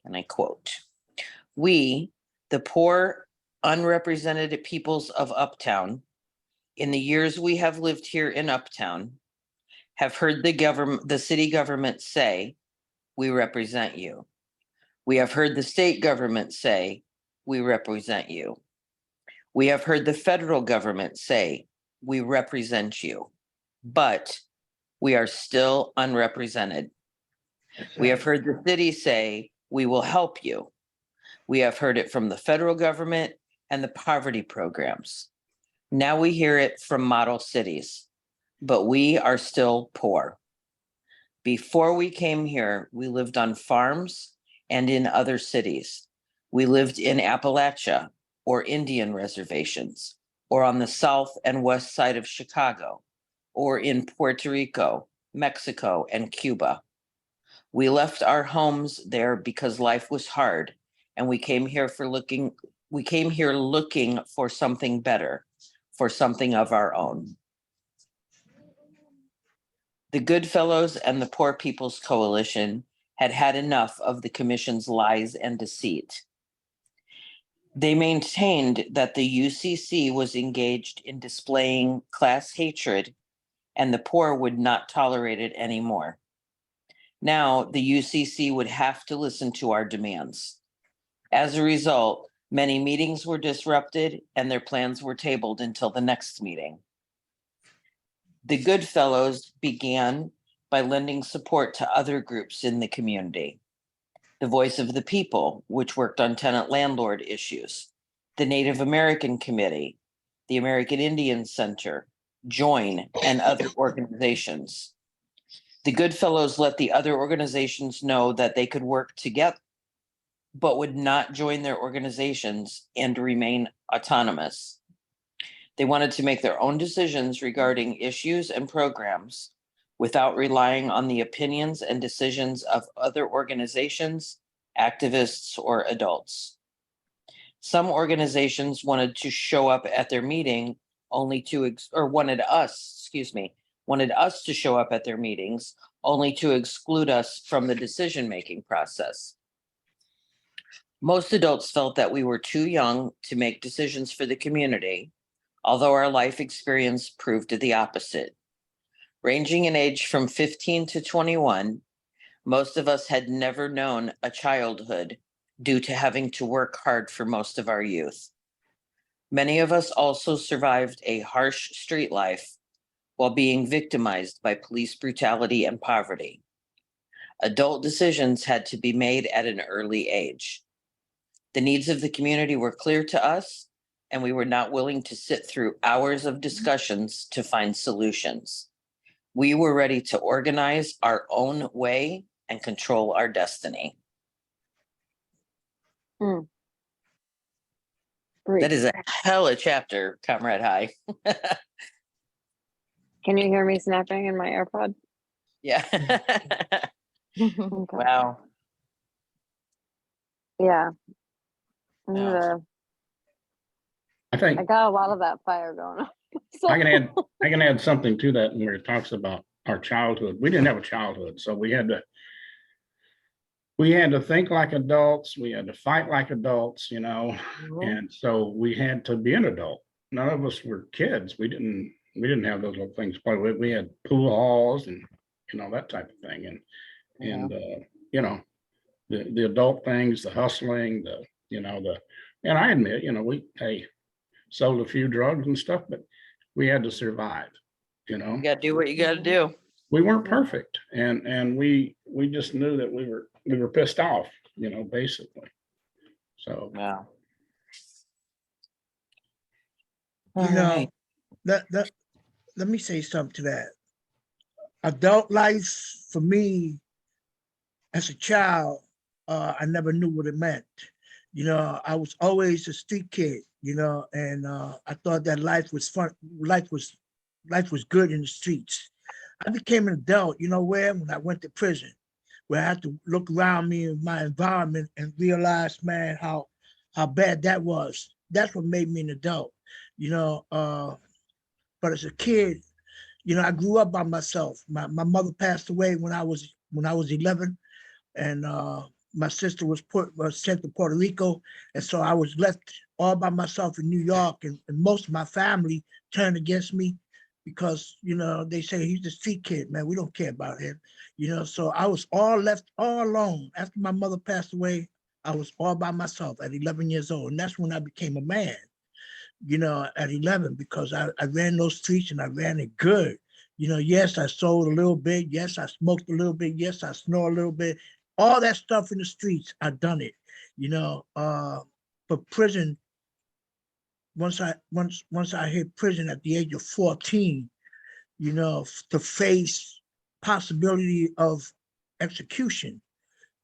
and I quote, "We, the poor, unrepresented peoples of Uptown, in the years we have lived here in Uptown, have heard the city government say, we represent you. We have heard the state government say, we represent you. We have heard the federal government say, we represent you, but we are still unrepresented. We have heard the city say, we will help you. We have heard it from the federal government and the poverty programs. Now we hear it from model cities, but we are still poor. Before we came here, we lived on farms and in other cities. We lived in Appalachia or Indian reservations, or on the south and west side of Chicago, or in Puerto Rico, Mexico, and Cuba. We left our homes there because life was hard, and we came here looking for something better, for something of our own. The Goodfellows and the Poor People's Coalition had had enough of the commission's lies and deceit. They maintained that the UCC was engaged in displaying class hatred, and the poor would not tolerate it anymore. Now, the UCC would have to listen to our demands. As a result, many meetings were disrupted and their plans were tabled until the next meeting. The Goodfellows began by lending support to other groups in the community. The Voice of the People, which worked on tenant-landlord issues, the Native American Committee, the American Indian Center, JOIN, and other organizations. The Goodfellows let the other organizations know that they could work together, but would not join their organizations and remain autonomous. They wanted to make their own decisions regarding issues and programs without relying on the opinions and decisions of other organizations, activists, or adults. Some organizations wanted to show up at their meeting wanted us to show up at their meetings only to exclude us from the decision-making process. Most adults felt that we were too young to make decisions for the community, although our life experience proved the opposite. Ranging in age from 15 to 21, most of us had never known a childhood due to having to work hard for most of our youth. Many of us also survived a harsh street life while being victimized by police brutality and poverty. Adult decisions had to be made at an early age. The needs of the community were clear to us, and we were not willing to sit through hours of discussions to find solutions. We were ready to organize our own way and control our destiny. That is a hell of a chapter, Comrade High. Can you hear me snapping in my AirPod? Yeah. Okay. Wow. Yeah. Yeah. I think I got a lot of that fire going on. I can add something to that where it talks about our childhood. We didn't have a childhood, so we had to think like adults, we had to fight like adults, Mhm. and so we had to be an adult. None of us were kids. We didn't have those little things to play with. We had pool halls and that type of thing. And the adult things, the hustling, and I admit, we sold a few drugs and stuff, but we had to survive, You gotta do what you gotta do. we weren't perfect, and we just knew that we were pissed off, basically. So Wow. You know, let me say something to that. Adult life for me as a child, I never knew what it meant. I was always a street kid, and I thought that life was fun. Life was good in the streets. I became an adult, when I went to prison, where I had to look around me in my environment and realize, man, how bad that was. That's what made me an adult, but as a kid, I grew up by myself. My mother passed away when I was 11, and my sister was sent to Puerto Rico, and so I was left all by myself in New York, and most of my family turned against me because they say he's a street kid, man. We don't care about him, So I was left all alone after my mother passed away. I was all by myself at 11 years old, and that's when I became a man. At 11, because I ran those streets and I ran it good. Yes, I sold a little bit. Yes, I smoked a little bit. Yes, I snore a little bit. All that stuff in the streets, I done it. But prison, once I hit prison at the age of 14, to face possibility of execution,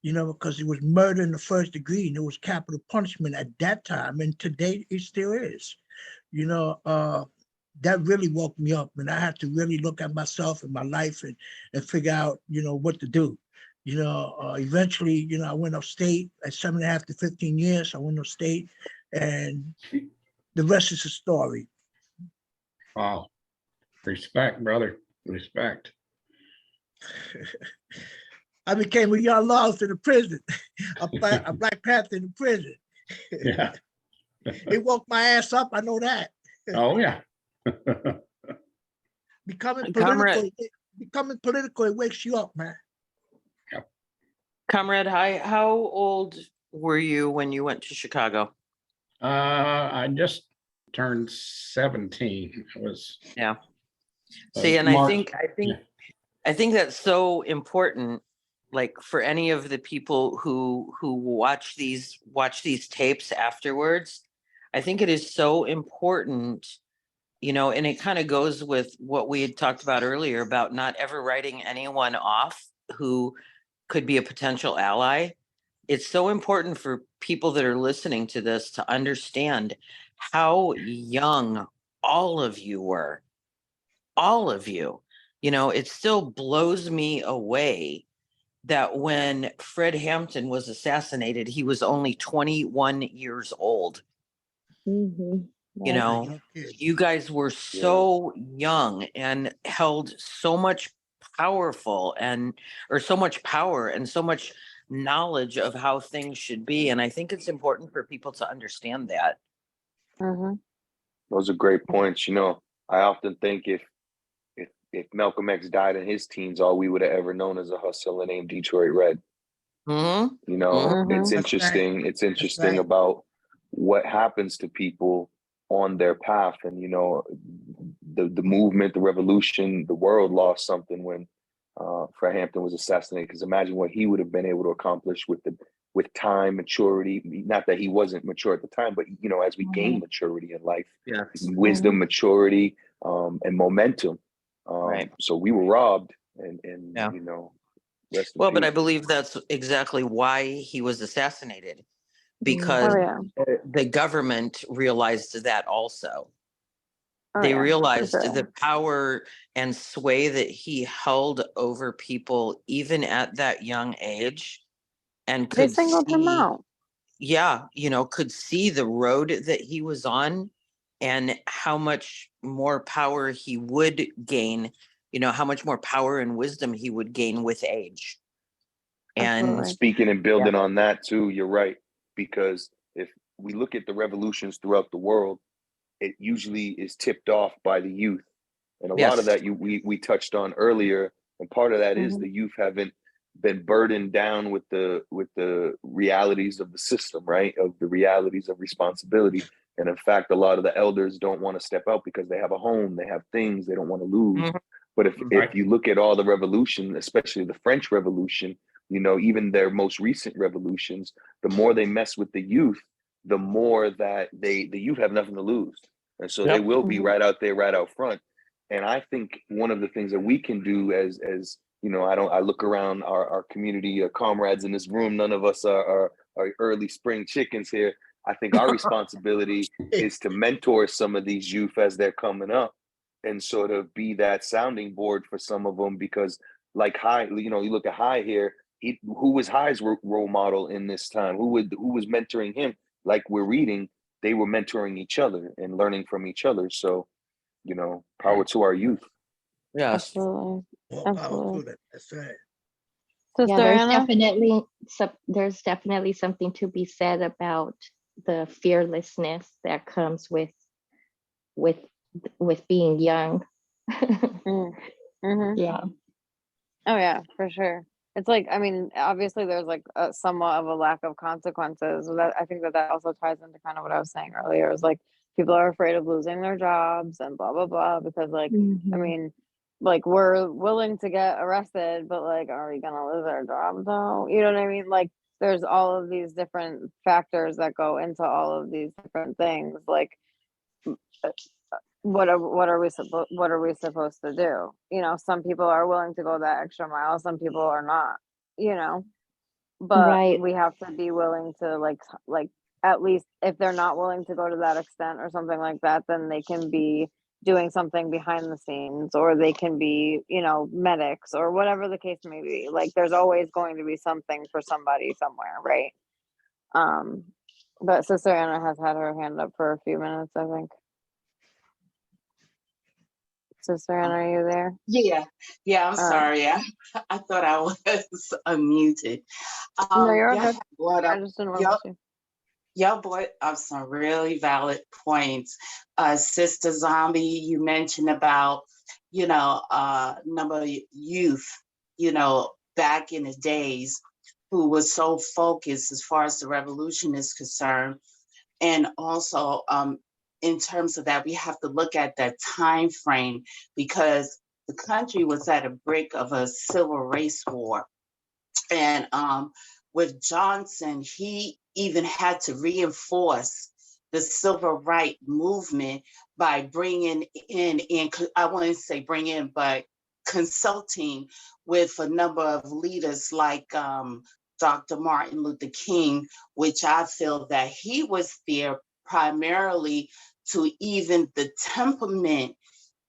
because it was murder in the first degree and it was capital punishment at that time, and today it still is. That really woke me up, and I had to really look at myself and my life and figure out, what to do. Eventually, I went upstate at 7.5 to 15 years. I went upstate, and the rest is a story. wow, respect, brother, respect. I became a young lost in the prison, a Black Panther in the prison. Yeah. It woke my ass up. I know that. Oh yeah. Becoming Comrade. political, it wakes you up, man. Comrade, how old were you when you went to Chicago? I just turned 17. It was Yeah. See, and March. I think that's so important, like for any of the people who watch these tapes afterwards. I think it is so important, and it kind of goes with what we had talked about earlier about not ever writing anyone off who could be a potential ally. It's so important for people that are listening to this to understand how young all of you were. All of you. It still blows me away that when Fred Hampton was assassinated, he was only 21 years old. Mhm. You guys were so young and held so much power and so much knowledge of how things should be. And I think it's important for people to understand that. Mhm. Those are great points. I often think if Malcolm X died in his teens, all we would have ever known is a hustler named Detroit Red. Mhm. It's Mhm. interesting. It's interesting right. about what happens to people on their path, and the movement, the revolution, the world lost something when Fred Hampton was assassinated. Because imagine what he would have been able to accomplish with time, maturity. Not that he wasn't mature at the time, but as we gain maturity in life, Yes. wisdom, maturity, and momentum. Right. So we were robbed, and Yeah. rest in Well, but I peace. believe that's exactly why he was assassinated, because Oh yeah. the government realized that also. Oh, they yeah, for realized sure. the power and sway that he held over people even at that young age, and They could singled him see, out. yeah, could see the road that he was on and how much more power he would gain, how much more power and wisdom he would gain with age. And Absolutely. Speaking and building on that too, you're right. Because if we look at the revolutions throughout the world, it usually is tipped off by the youth. And a lot of yes, that we touched on earlier. And part of that is Mhm. the youth haven't been burdened down with the realities of the system, right? Of the realities of responsibility. And in fact, a lot of the elders don't want to step out because they have a home, they have things they don't want to lose. Mhm. But if Right. you look at all the revolution, especially the French Revolution, even their most recent revolutions, the more they mess with the youth, the more that the youth have nothing to lose. And so they Yep. will be Mhm. right out there, right out front. And I think one of the things that we can do as I look around our community comrades in this room, none of us are early spring chickens here. I think our responsibility is to mentor some of these youth as they're coming up and sort of be that sounding board for some of them, because like High, you look at High here, who was High's role model in this time? Who was mentoring him? Like we're reading, they were mentoring each other and learning from each other. So, power to our youth. yes. Absolutely. More power to Absolutely. them. That's right. Sister Anna? There's definitely something to be said about the fearlessness that comes with being young. Mm-hmm. Yeah. Oh yeah, for sure. It's like, I mean, obviously there's like somewhat of a lack of consequences. I think that also ties into kind of what I was saying earlier. Is like people are afraid of losing their jobs and blah blah blah because like I Mhm. mean, like we're willing to get arrested, but like, are we gonna lose our job though? You know what I mean? Like there's all of these different factors that go into all of these different things. Like what are we supposed to do? Some people are willing to go that extra mile, some people are not, but Right. we have to be willing to like at least if they're not willing to go to that extent or something like that, then they can be doing something behind the scenes, or they can be, medics or whatever the case may be. Like there's always going to be something for somebody somewhere, right? But Sister Anna has had her hand up for a few minutes, I think. Sister Anna, are you there? Yeah, I'm Oh. sorry. I thought I was unmuted. No, you're y'all okay. brought I up, just didn't want y'all, to. y'all brought up some really valid points. Sister Zombie, you mentioned about, number of youth, back in the days who was so focused as far as the revolution is concerned. And also, in terms of that, we have to look at that time frame because the country was at a brink of a civil race war. And with Johnson, he even had to reinforce the civil rights movement by bringing in, I wouldn't say bring in, but consulting with a number of leaders like Dr. Martin Luther King, which I feel that he was there primarily to even the temperament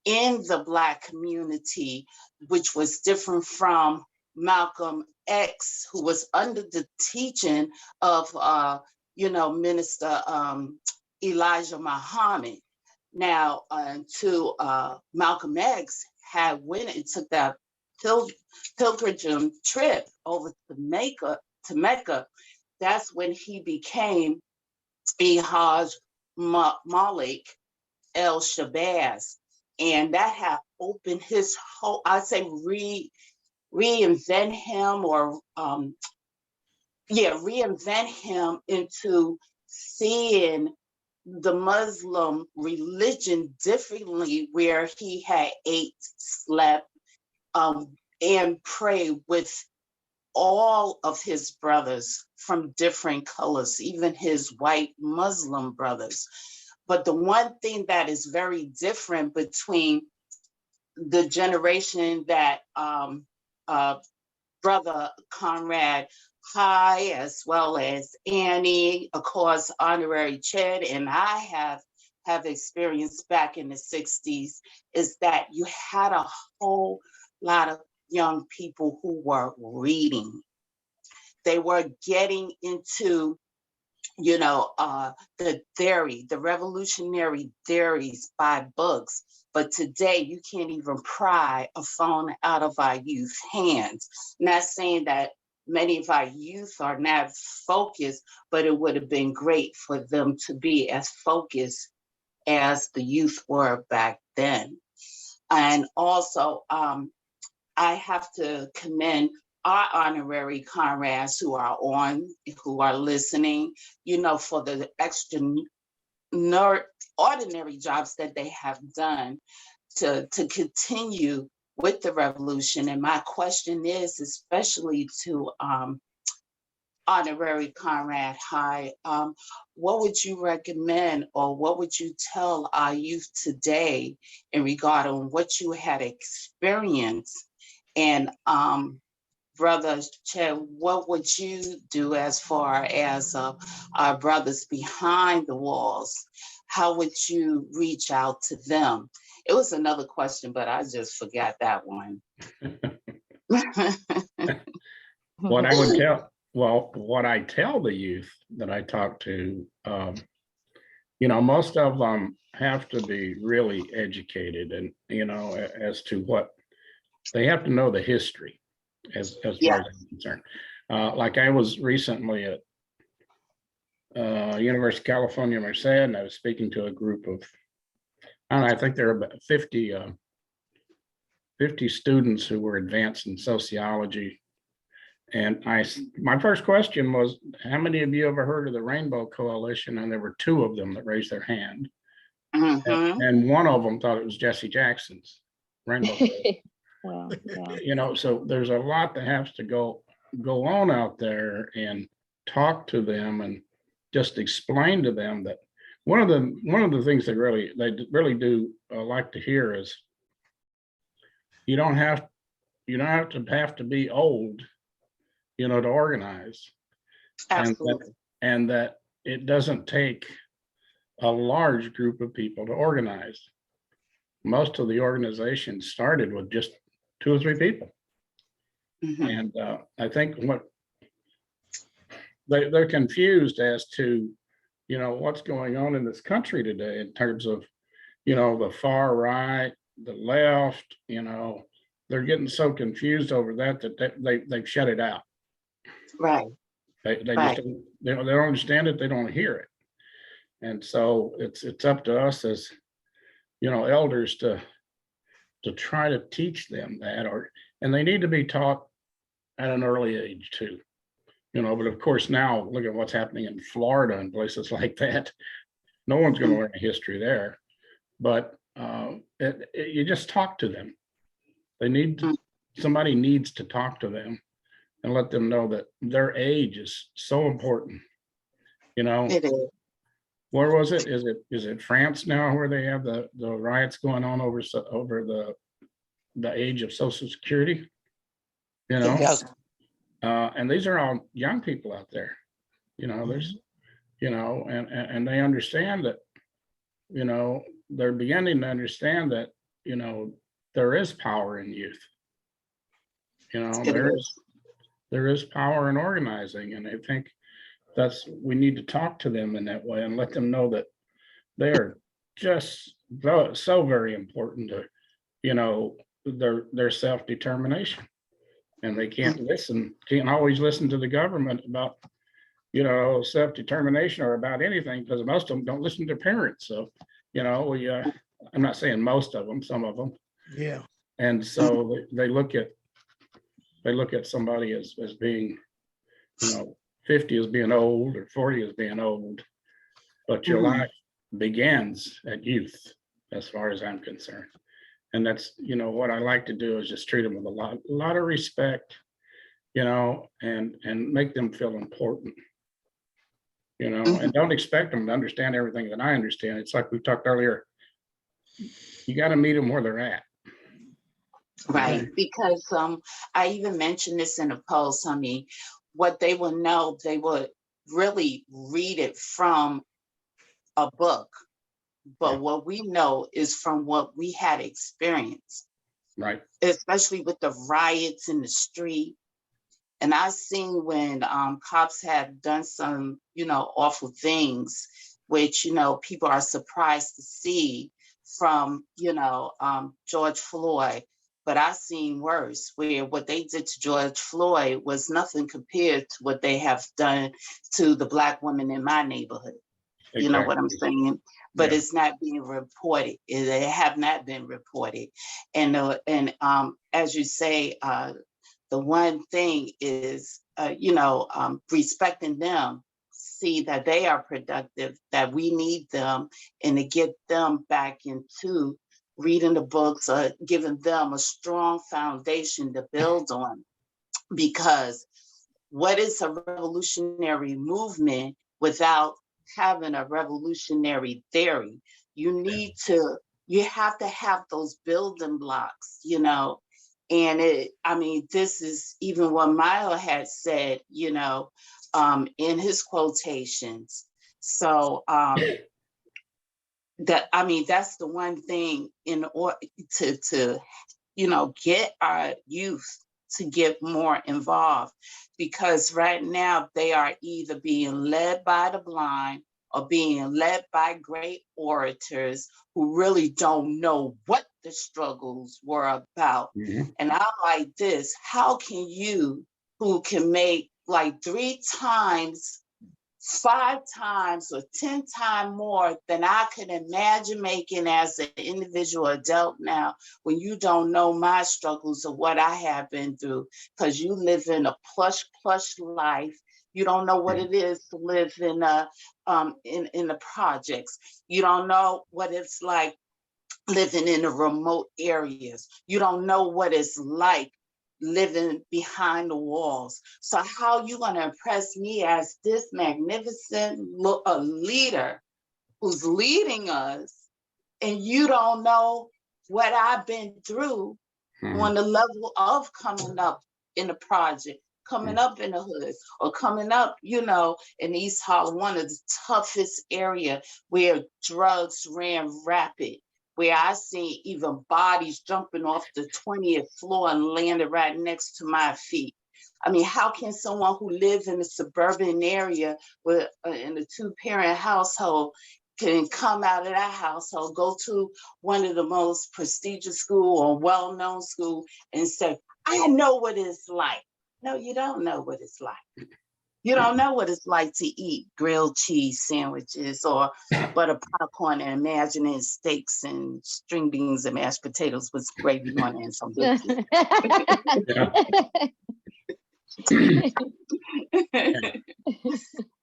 in the Black community, which was different from Malcolm X, who was under the teaching of, Minister Elijah Muhammad. Now, to Malcolm X had went and took that pilgrim trip over to Mecca. That's when he became Ehaj Malik El Shabazz. And that had opened his whole, I'd say reinvent him reinvent him into seeing the Muslim religion differently, where he had ate, slept, and prayed with all of his brothers from different colors, even his white Muslim brothers. But the one thing that is very different between the generation that Brother Conrad High, as well as Annie, of course, Honorary Ched, and I have have experienced back in the 60s is that you had a whole lot of young people who were reading. They were getting into, the revolutionary theories by books. But today you can't even pry a phone out of our youth hands. Not saying that many of our youth are not focused, but it would have been great for them to be as focused as the youth were back then. And also, I have to commend our honorary comrades who are listening, for the ordinary jobs that they have done to continue with the revolution. And my question is, especially to honorary Conrad High, what would you recommend, or what would you tell our youth today in regard on what you had experienced? And Brother Chet, what would you do as far as our brothers behind the walls? How would you reach out to them? It was another question, but I just forgot that one. What I tell the youth that I talk to, most of them have to be really educated, and, as to what they have to know, the history as far as I'm concerned. Like I was recently at University of California, Merced, and I was speaking to a group of, I think there are about 50 students who were advanced in sociology. And my first question was, how many of you ever heard of the Rainbow Coalition? And there were 2 of them that raised their hand. And one of them thought it was Jesse Jackson's Rainbow Coalition. Well, yeah. So there's a lot that has to go on out there, and talk to them and just explain to them that one of the things they really do like to hear is, you don't have to be old, to organize. Absolutely. And that it doesn't take a large group of people to organize. Most of the organizations started with just 2 or 3 people. And I think what they're confused as to, what's going on in this country today in terms of, the far right, the left, they're getting so confused over that they've shut it out. Right. They just they don't understand it. They don't hear it. And so it's up to us as, elders to try to teach them that, and they need to be taught at an early age too. But of course now look at what's happening in Florida and places like that. No one's going to learn a history there, but you just talk to them. Somebody needs to talk to them and let them know that their age is so important. It is. Where was it? Is it France now where they have the riots going on over the age of Social Security? Yes. And these are all young people out there. There's, and they understand that, they're beginning to understand that, there is power in youth. There is power in organizing, and I think we need to talk to them in that way and let them know that they're just so very important to, their self-determination. And they can't always listen to the government about, self-determination or about anything, because most of them don't listen to their parents. So, I'm not saying most of them, some of them. Yeah. And so they look at somebody as being, 50 as being old or 40 as being old, but your life begins at youth, as far as I'm concerned. And that's, what I like to do is just treat them with a lot of respect, and make them feel important, and don't expect them to understand everything that I understand. It's like we talked earlier, you got to meet them where they're at. Right, because I even mentioned this in a post. What they will know, they would really read it from a book. but what we know is from what we had experienced, Right. especially with the riots in the street. And I've seen when cops have done some, awful things, which, people are surprised to see from, George Floyd. But I've seen worse, where what they did to George Floyd was nothing compared to what they have done to the Black women in my neighborhood. You know what I'm saying? But Yeah. it's not being reported. They have not been reported. And as you say, the one thing is, respecting them, see that they are productive, that we need them, and to get them back into reading the books, giving them a strong foundation to build on. Because what is a revolutionary movement without having a revolutionary theory? You have to have those building blocks, And this is even what Milo had said, in his quotations. So that's the one thing in order to get our youth to get more involved, because right now they are either being led by the blind or being led by great orators who really don't know what the struggles were about. Mhm. And I'm like this, how can you, who can make like 3 times, 5 times, or 10 times more than I could imagine making as an individual adult now, when you don't know my struggles of what I have been through, because you live in a plush life. You don't know what it is to live in the projects. You don't know what it's like living in the remote areas. You don't know what it's like living behind the walls. So how you gonna impress me as this magnificent leader who's leading us, and you don't know what I've been through on the level of coming up in the project, coming up in the hood, or coming up, in East Harlem, one of the toughest area where drugs ran rapid, where I seen even bodies jumping off the 20th floor and landed right next to my feet. How can someone who lives in a suburban area with in a 2-parent household can come out of that household, go to one of the most prestigious school or well-known school and say, I know what it's like? No, you don't know what it's like. You don't know what it's like to eat grilled cheese sandwiches or butter popcorn and imagining steaks and string beans and mashed potatoes with gravy on it and some biscuits.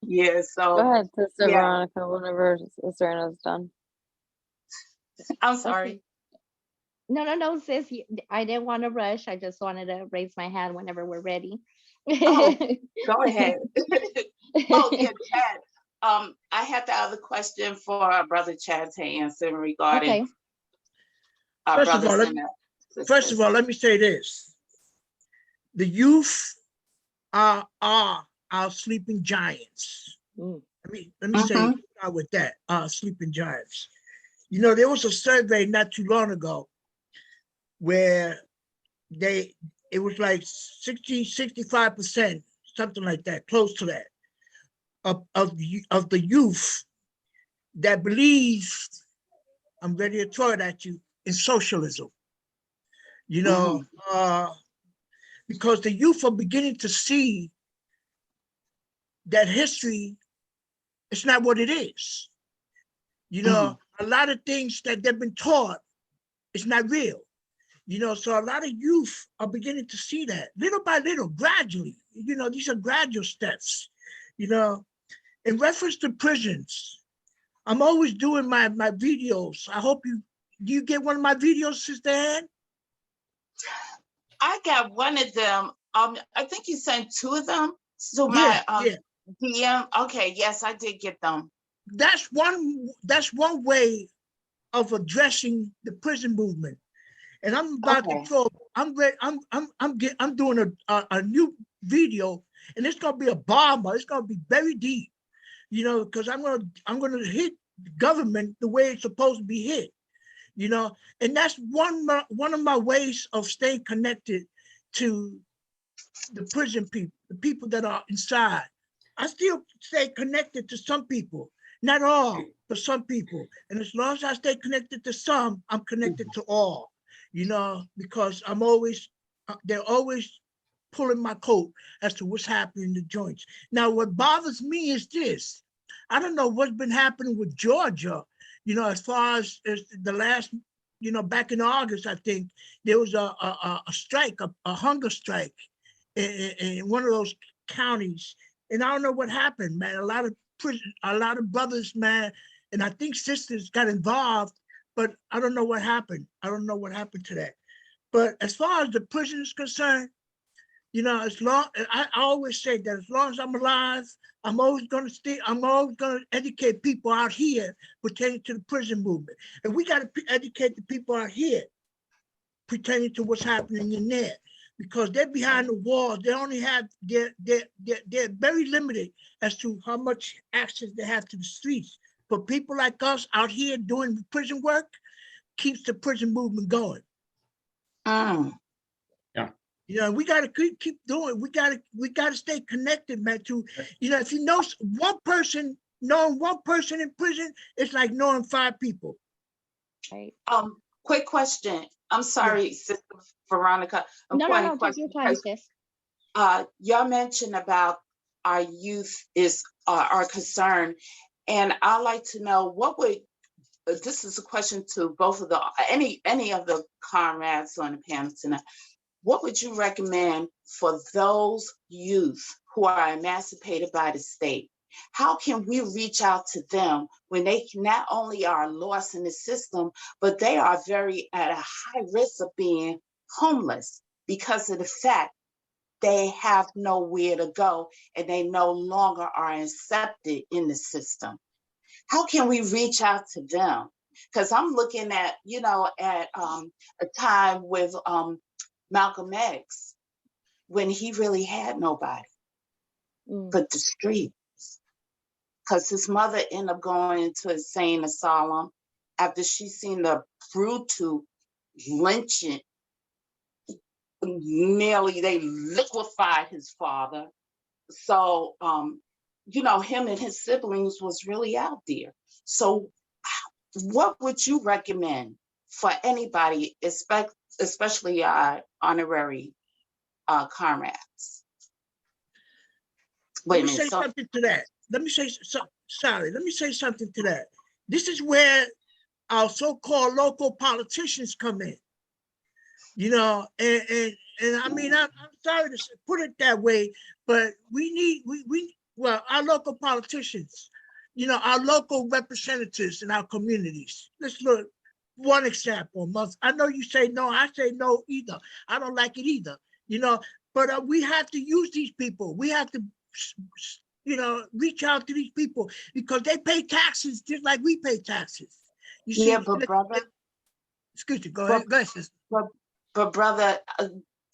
Yeah, so Go ahead, Sister yeah. Veronica, whenever Serena's done. I'm sorry. No, sis. I didn't want to rush. I just wanted to raise my hand whenever we're ready. Oh, go ahead. Oh, yeah, Chad. I had the other question for our brother Chad to answer regarding Okay. our First of brothers all, and First sisters. of all, let me say this. The youth are our sleeping giants. Mm. Let me say start with that, sleeping giants. There was a survey not too long ago where it was like 65%, something like that, close to that, of the youth that believes, I'm ready to throw it at you, in socialism. Because the youth are beginning to see that history is not what it is. A lot of things that they've been taught is not real. So a lot of youth are beginning to see that little by little, gradually. These are gradual steps. In reference to prisons, I'm always doing my videos. I hope do you get one of my videos, Sister Ann? I got one of them. I think you sent 2 of them to my DM. Okay, yes, I did get them. That's one way of addressing the prison movement. And I'm about to throw. I'm doing a new video, and it's gonna be a bomber. It's gonna be very deep, because I'm gonna hit government the way it's supposed to be hit, you know? And that's one of my ways of staying connected to the prison people, the people that are inside. I still stay connected to some people, not all, but some people. And as long as I stay connected to some, I'm connected to all, you know, because I'm always, they're always pulling my coat as to what's happening in the joints. Now, what bothers me is this. I don't know what's been happening with Georgia, you know, as far as the last, you know, back in August, I think there was a strike, a hunger strike in one of those counties. And I don't know what happened, man. A lot of brothers, man, and I think sisters got involved, but I don't know what happened. I don't know what happened to that. But as far as the prison is concerned, you know, I always say that as long as I'm alive, I'm always going to educate people out here pertaining to the prison movement. And we got to educate the people out here pertaining to what's happening in there, because they're behind the walls. They only have, they're very limited as to how much access they have to the streets. But people like us out here doing the prison work keeps the prison movement going. You know, we got to keep doing. We got to stay connected, man. To, you know, if you know one person, knowing one person in prison, it's like knowing 5 people. Right. Quick question. I'm sorry, Sister Veronica. No, take your time, sis. Y'all mentioned about our youth is our concern, and I'd like to know what would. This is a question to both of any of the comrades on the panel tonight. What would you recommend for those youth who are emancipated by the state? How can we reach out to them when they not only are lost in the system, but they are very at a high risk of being homeless because of the fact they have nowhere to go and they no longer are accepted in the system? How can we reach out to them? Because I'm looking at, you know, at a time with Malcolm X, when he really had nobody but the streets. Because his mother ended up going into a insane asylum after she seen the brutal lynching. Nearly they liquefied his father. So, you know, him and his siblings was really out there. So what would you recommend for anybody, especially honorary comrades? Let me say something to that. Let me say something to that. This is where our so-called local politicians come in. You know, and I mean, I'm sorry to put it that way, but we our local politicians, you know, our local representatives in our communities. Let's look. One example, I know you say no, I say no either. I don't like it either, you know, but we have to use these people. We have to, you know, reach out to these people because they pay taxes just like we pay taxes. You see, but brother, excuse me, go ahead, sister. But brother,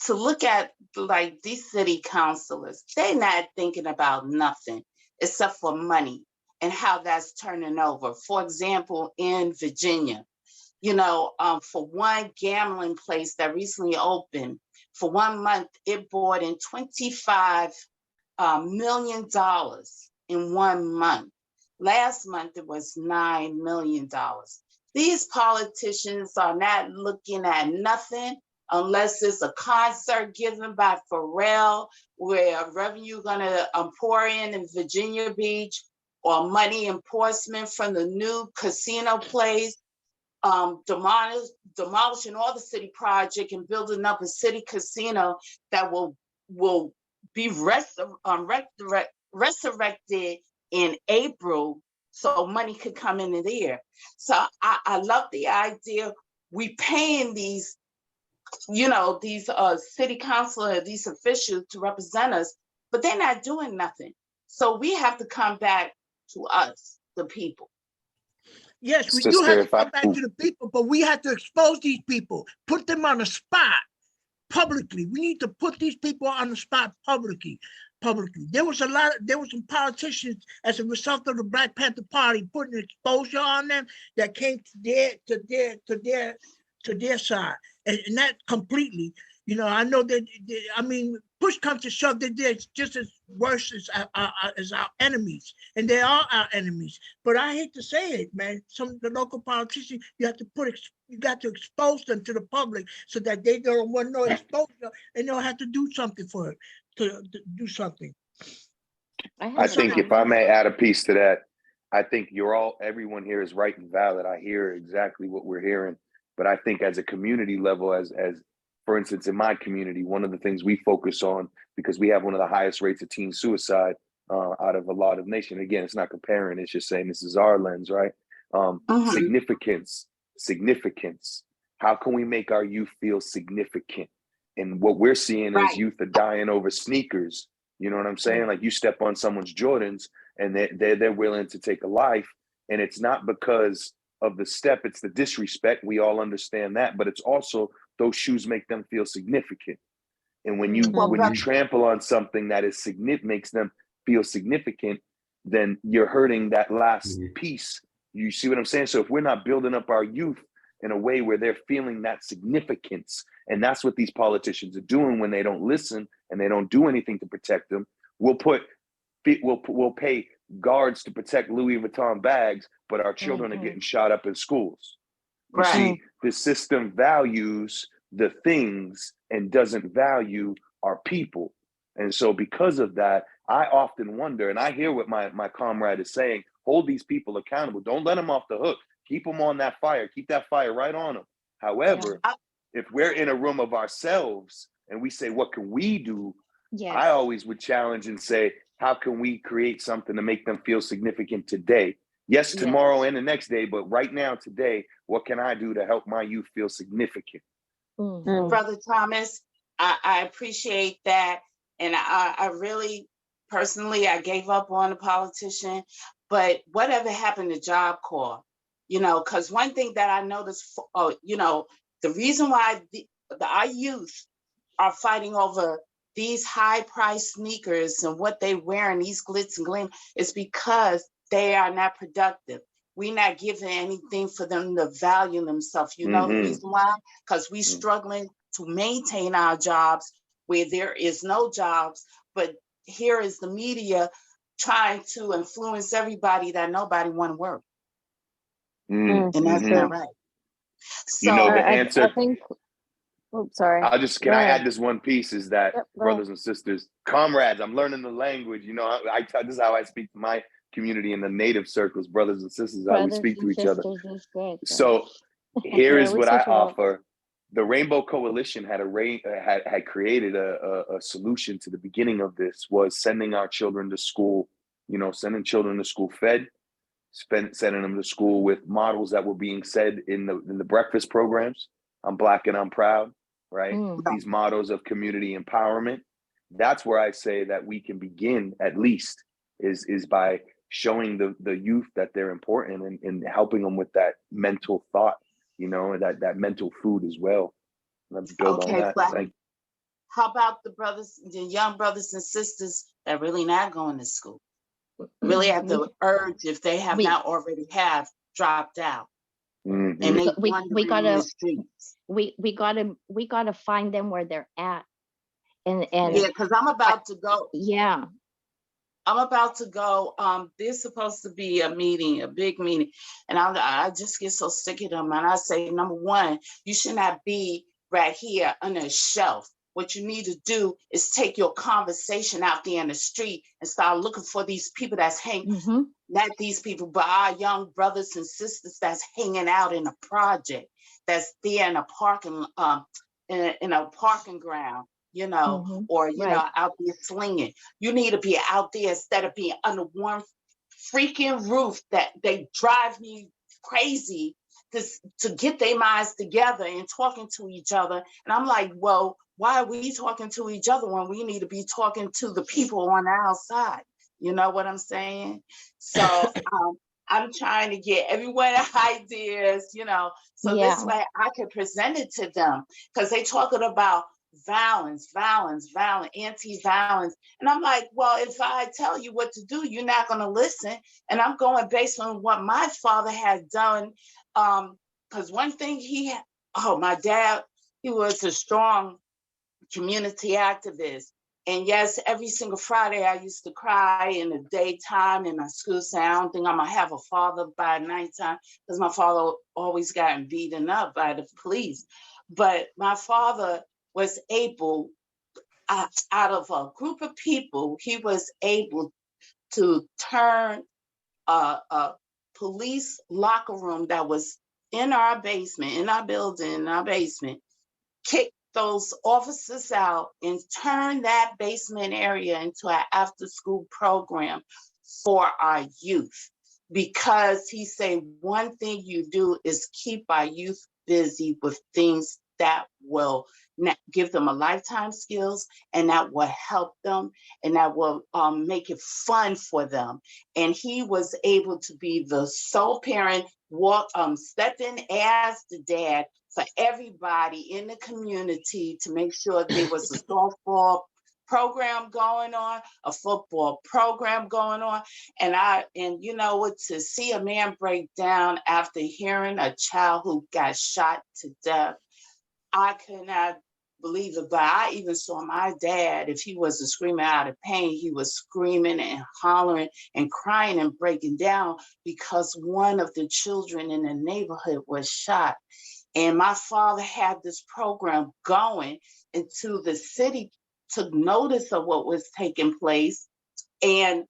to look at like these city councilors, they're not thinking about nothing except for money and how that's turning over. For example, in Virginia, you know, for one gambling place that recently opened, for 1 month, it brought in $25 million in 1 month. Last month, it was $9 million. These politicians are not looking at nothing unless it's a concert given by Pharrell, where revenue gonna pour in Virginia Beach, or money enforcement from the new casino place. Demolishing all the city project and building up a city casino that will be resurrected in April, so money could come into there. So I love the idea. We paying these, you know, these city council, these officials to represent us, but they're not doing nothing. So we have to come back to us, the people. Yes, we do have to come back to the people, but we have to expose these people, put them on the spot publicly. We need to put these people on the spot publicly. publicly. There was some politicians as a result of the Black Panther Party putting exposure on them that came to their side, and that completely. You know, I know that. I mean, push comes to shove, that they're just as worse as our enemies, and they are our enemies. But I hate to say it, man. Some of the local politicians, you got to expose them to the public so that they don't want no exposure, and they'll have to do something for it. To do something. I think if I may add a piece to that, I think everyone here is right and valid. I hear exactly what we're hearing, but I think as a community level, as for instance, in my community, one of the things we focus on, because we have one of the highest rates of teen suicide out of a lot of nation. Again, it's not comparing, it's just saying this is our lens, right? Significance. How can we make our youth feel significant? And what we're seeing is youth are dying over sneakers. You know what I'm saying? Like, you step on someone's Jordans and they're willing to take a life. And it's not because of the step, it's the disrespect. We all understand that, but it's also those shoes make them feel significant. And when you trample on something that is makes them feel significant, then you're hurting that last piece. You see what I'm saying? So if we're not building up our youth in a way where they're feeling that significance, and that's what these politicians are doing when they don't listen and they don't do anything to protect them. We'll pay guards to protect Louis Vuitton bags, but our children are getting shot up in schools. You see, the system values the things and doesn't value our people. And so because of that, I often wonder, and I hear what my comrade is saying, hold these people accountable. Don't let them off the hook. Keep them on that fire. Keep that fire right on them. However, if we're in a room of ourselves and we say, what can we do? I always would challenge and say, how can we create something to make them feel significant today? Yes, tomorrow and the next day, but right now, today, what can I do to help my youth feel significant? Brother Thomas, I appreciate that. And I really, personally, I gave up on a politician, but whatever happened to Job Corps? You know, because one thing that I noticed, you know, the reason why our youth are fighting over these high-priced sneakers and what they wear and these glitz and gleam is because they are not productive. We're not giving anything for them to value themselves. You know the reason why? Because we're struggling to maintain our jobs where there is no jobs, but here is the media trying to influence everybody that nobody want to work. And that's not right. So You know, the answer. I think. Oops, sorry. Can I add this one piece is that, brothers and sisters, comrades, I'm learning the language. You know, this is how I speak to my community in the native circles, brothers and sisters, how we speak to each other. So here is what I offer. The Rainbow Coalition had created a solution to the beginning of this, was sending our children to school, you know, sending children to school fed, sending them to school with models that were being said in the breakfast programs. I'm Black and I'm proud, right? These mottos of community empowerment. That's where I say that we can begin, at least, is by showing the youth that they're important and helping them with that mental thought, you know, that mental food as well. Let's build on that. Thank you. How about the young brothers and sisters that really not going to school? Really have the urge, if they have not already dropped out. And they we gotta find them where they're at. And because I'm about to go. Yeah. I'm about to go. There's supposed to be a meeting, a big meeting. And I just get so sick of them. And I say, number one, you should not be right here under a shelf. What you need to do is take your conversation out there in the street and start looking for these people that's hanging, not these people, but our young brothers and sisters that's hanging out in a project, that's there in a parking, in a parking ground, you know, or, you know, out there slinging. You need to be out there instead of being under one freaking roof. That they drive me crazy to get their minds together and talking to each other. And I'm like, well, why are we talking to each other when we need to be talking to the people on the outside? You know what I'm saying? So I'm trying to get everyone ideas, you know, so this way I can present it to them, because they talking about violence, violence, violence, anti-violence. And I'm like, well, if I tell you what to do, you're not going to listen. And I'm going based on what my father had done. Because one thing my dad, he was a strong community activist. And yes, every single Friday I used to cry in the daytime in my school, saying, I don't think I'm gonna have a father by nighttime, because my father always gotten beaten up by the police. But my father was able, out of a group of people, he was able to turn a police locker room that was in our basement, in our building, in our basement, kick those officers out and turn that basement area into an after school program for our youth. Because he said one thing you do is keep our youth busy with things that will give them a lifetime skills, and that will help them, and that will make it fun for them. And he was able to be the sole parent, step in as the dad for everybody in the community to make sure there was a softball program going on, a football program going on. And you know what, to see a man break down after hearing a child who got shot to death, I could not believe it. But I even saw my dad, if he wasn't screaming out of pain, he was screaming and hollering and crying and breaking down because one of the children in the neighborhood was shot. And my father had this program going into the city, took notice of what was taking place. And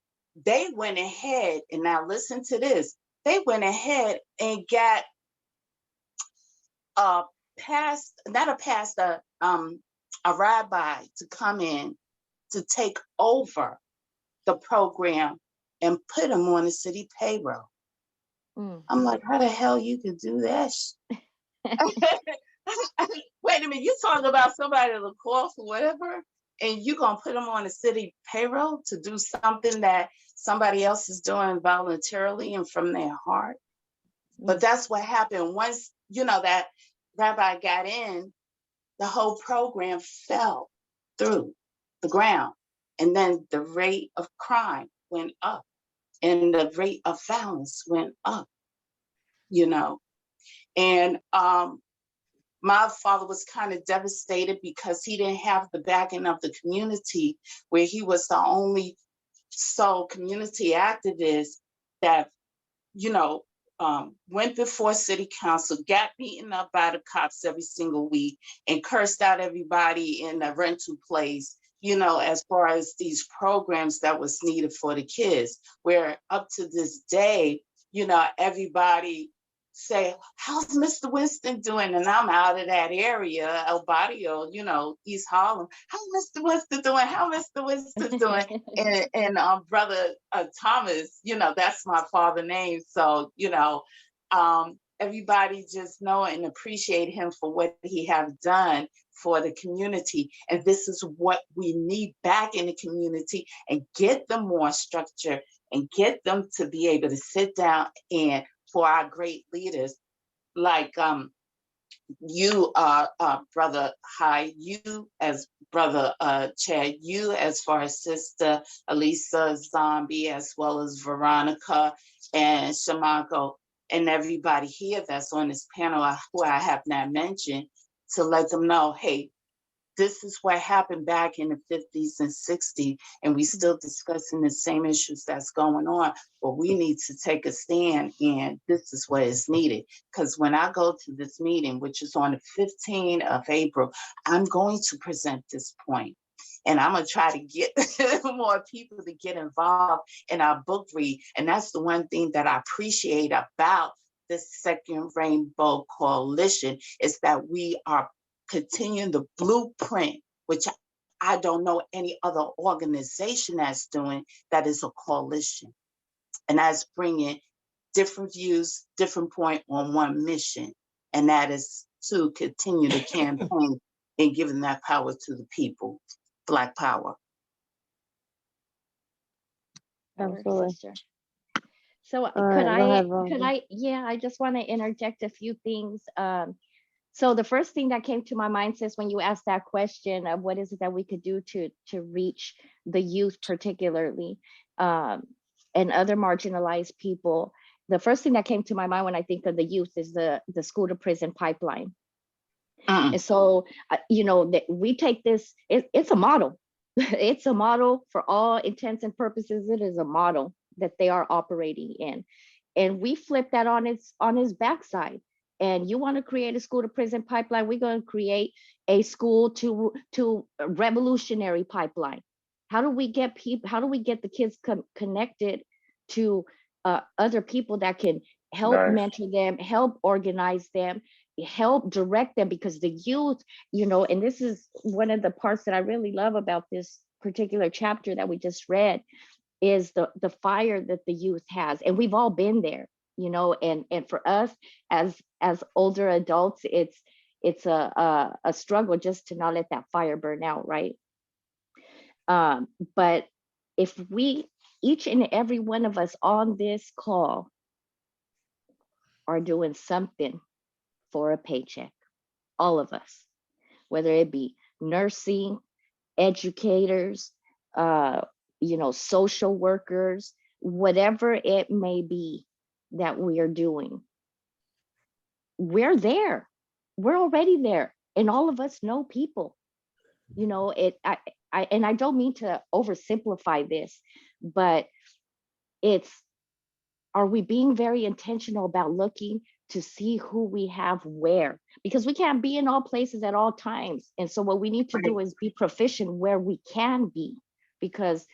they went ahead, and now listen to this, they went ahead and got a rabbi to come in to take over the program and put him on the city payroll. I'm like, how the hell you could do that? Wait a minute, you talking about somebody to call for whatever, and you gonna put them on the city payroll to do something that somebody else is doing voluntarily and from their heart? But that's what happened. Once, that rabbi got in, the whole program fell through the ground. And then the rate of crime went up and the rate of violence went up, And my father was kind of devastated because he didn't have the backing of the community, where he was the only sole community activist that, went before city council, got beaten up by the cops every single week, and cursed out everybody in the rental place, as far as these programs that was needed for the kids, where up to this day, everybody say, how's Mr. Winston doing? And I'm out of that area, El Barrio, East Harlem. How's Mr. Winston doing? How Mr. Winston doing? and brother Thomas, that's my father's name. So, everybody just know and appreciate him for what he have done for the community. And this is what we need back in the community, and get them more structure and get them to be able to sit down, and for our great leaders like you, Brother High, you as Brother Chad, you as far as Sister Elisa Zombie, as well as Veronica and Shamago, and everybody here that's on this panel who I have not mentioned, to let them know, hey, this is what happened back in the 50s and 60s, and we still discussing the same issues that's going on, but we need to take a stand, and this is what is needed. Because when I go to this meeting, which is on the 15th of April, I'm going to present this point. And I'm going to try to get more people to get involved in our book read. And that's the one thing that I appreciate about this Second Rainbow Coalition, is that we are continuing the blueprint, which I don't know any other organization that's doing, that is a coalition. And that's bringing different views, different point on one mission. And that is to continue the campaign and giving that power to the people, Black power. Absolutely. So right, go ahead, could Rosie. I, yeah, I just want to interject a few things. So the first thing that came to my mind, sis, when you asked that question of what is it that we could do to reach the youth particularly, and other marginalized people, the first thing that came to my mind when I think of the youth is the school to prison pipeline. And so, you know, that we take this, it's a model. It's a model for all intents and purposes. It is a model that they are operating in. And we flip that on his backside. And you want to create a school to prison pipeline, we're going to create a school to a revolutionary pipeline. How do we get the kids connected to other people that can help Nice. mentor them, help organize them, help direct them? Because the youth, you know, and this is one of the parts that I really love about this particular chapter that we just read, is the fire that the youth has. And we've all been there, you know, and for us as older adults, it's a struggle just to not let that fire burn out, right? But if we, each and every one of us on this call, are doing something for a paycheck, all of us, whether it be nursing, educators, you know, social workers, whatever it may be that we are doing, we're there. We're already there, and all of us know people. You know, I don't mean to oversimplify this, but are we being very intentional about looking to see who we have where? Because we can't be in all places at all times. And so what we need to do is be proficient where we can be, because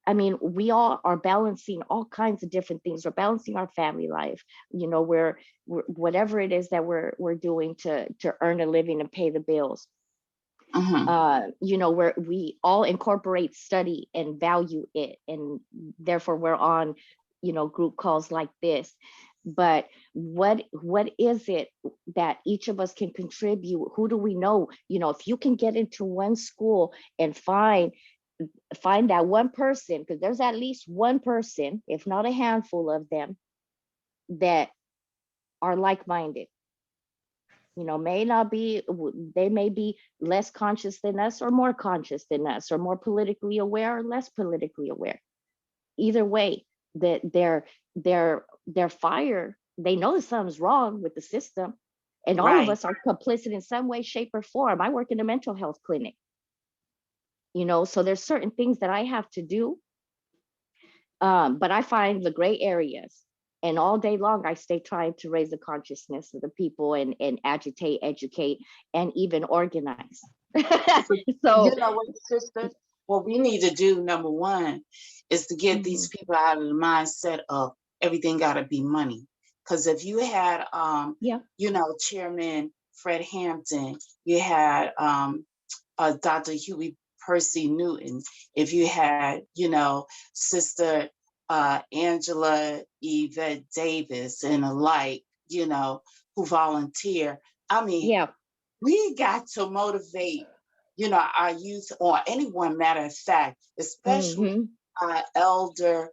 I mean, we all are balancing all kinds of different things. We're balancing our family life, you know, we're whatever it is that we're doing to earn a living and pay the bills. You know, we all incorporate study and value it, and therefore we're on, you know, group calls like this. But what is it that each of us can contribute? Who do we know? You know, if you can get into one school and find that one person, because there's at least one person, if not a handful of them, that are like-minded. You know, they may be less conscious than us or more conscious than us, or more politically aware or less politically aware. Either way, that their fire, they know that something's wrong with the system, and all of us are complicit in some way, shape, or form. I work in a mental health clinic, you know, so there's certain things that I have to do, but I find the gray areas, and all day long I stay trying to raise the consciousness of the people and agitate, educate, and even organize. So you know what, sister, what we need to do, number one, is to get these people out of the mindset of everything got to be money. Because if you had you know, Chairman Fred Hampton, you had Dr. Huey Percy Newton, if you had, you know, Sister Angela Yvette Davis and alike, you know, who volunteer. I mean, we got to motivate, you know, our youth, or anyone, matter of fact, especially our elder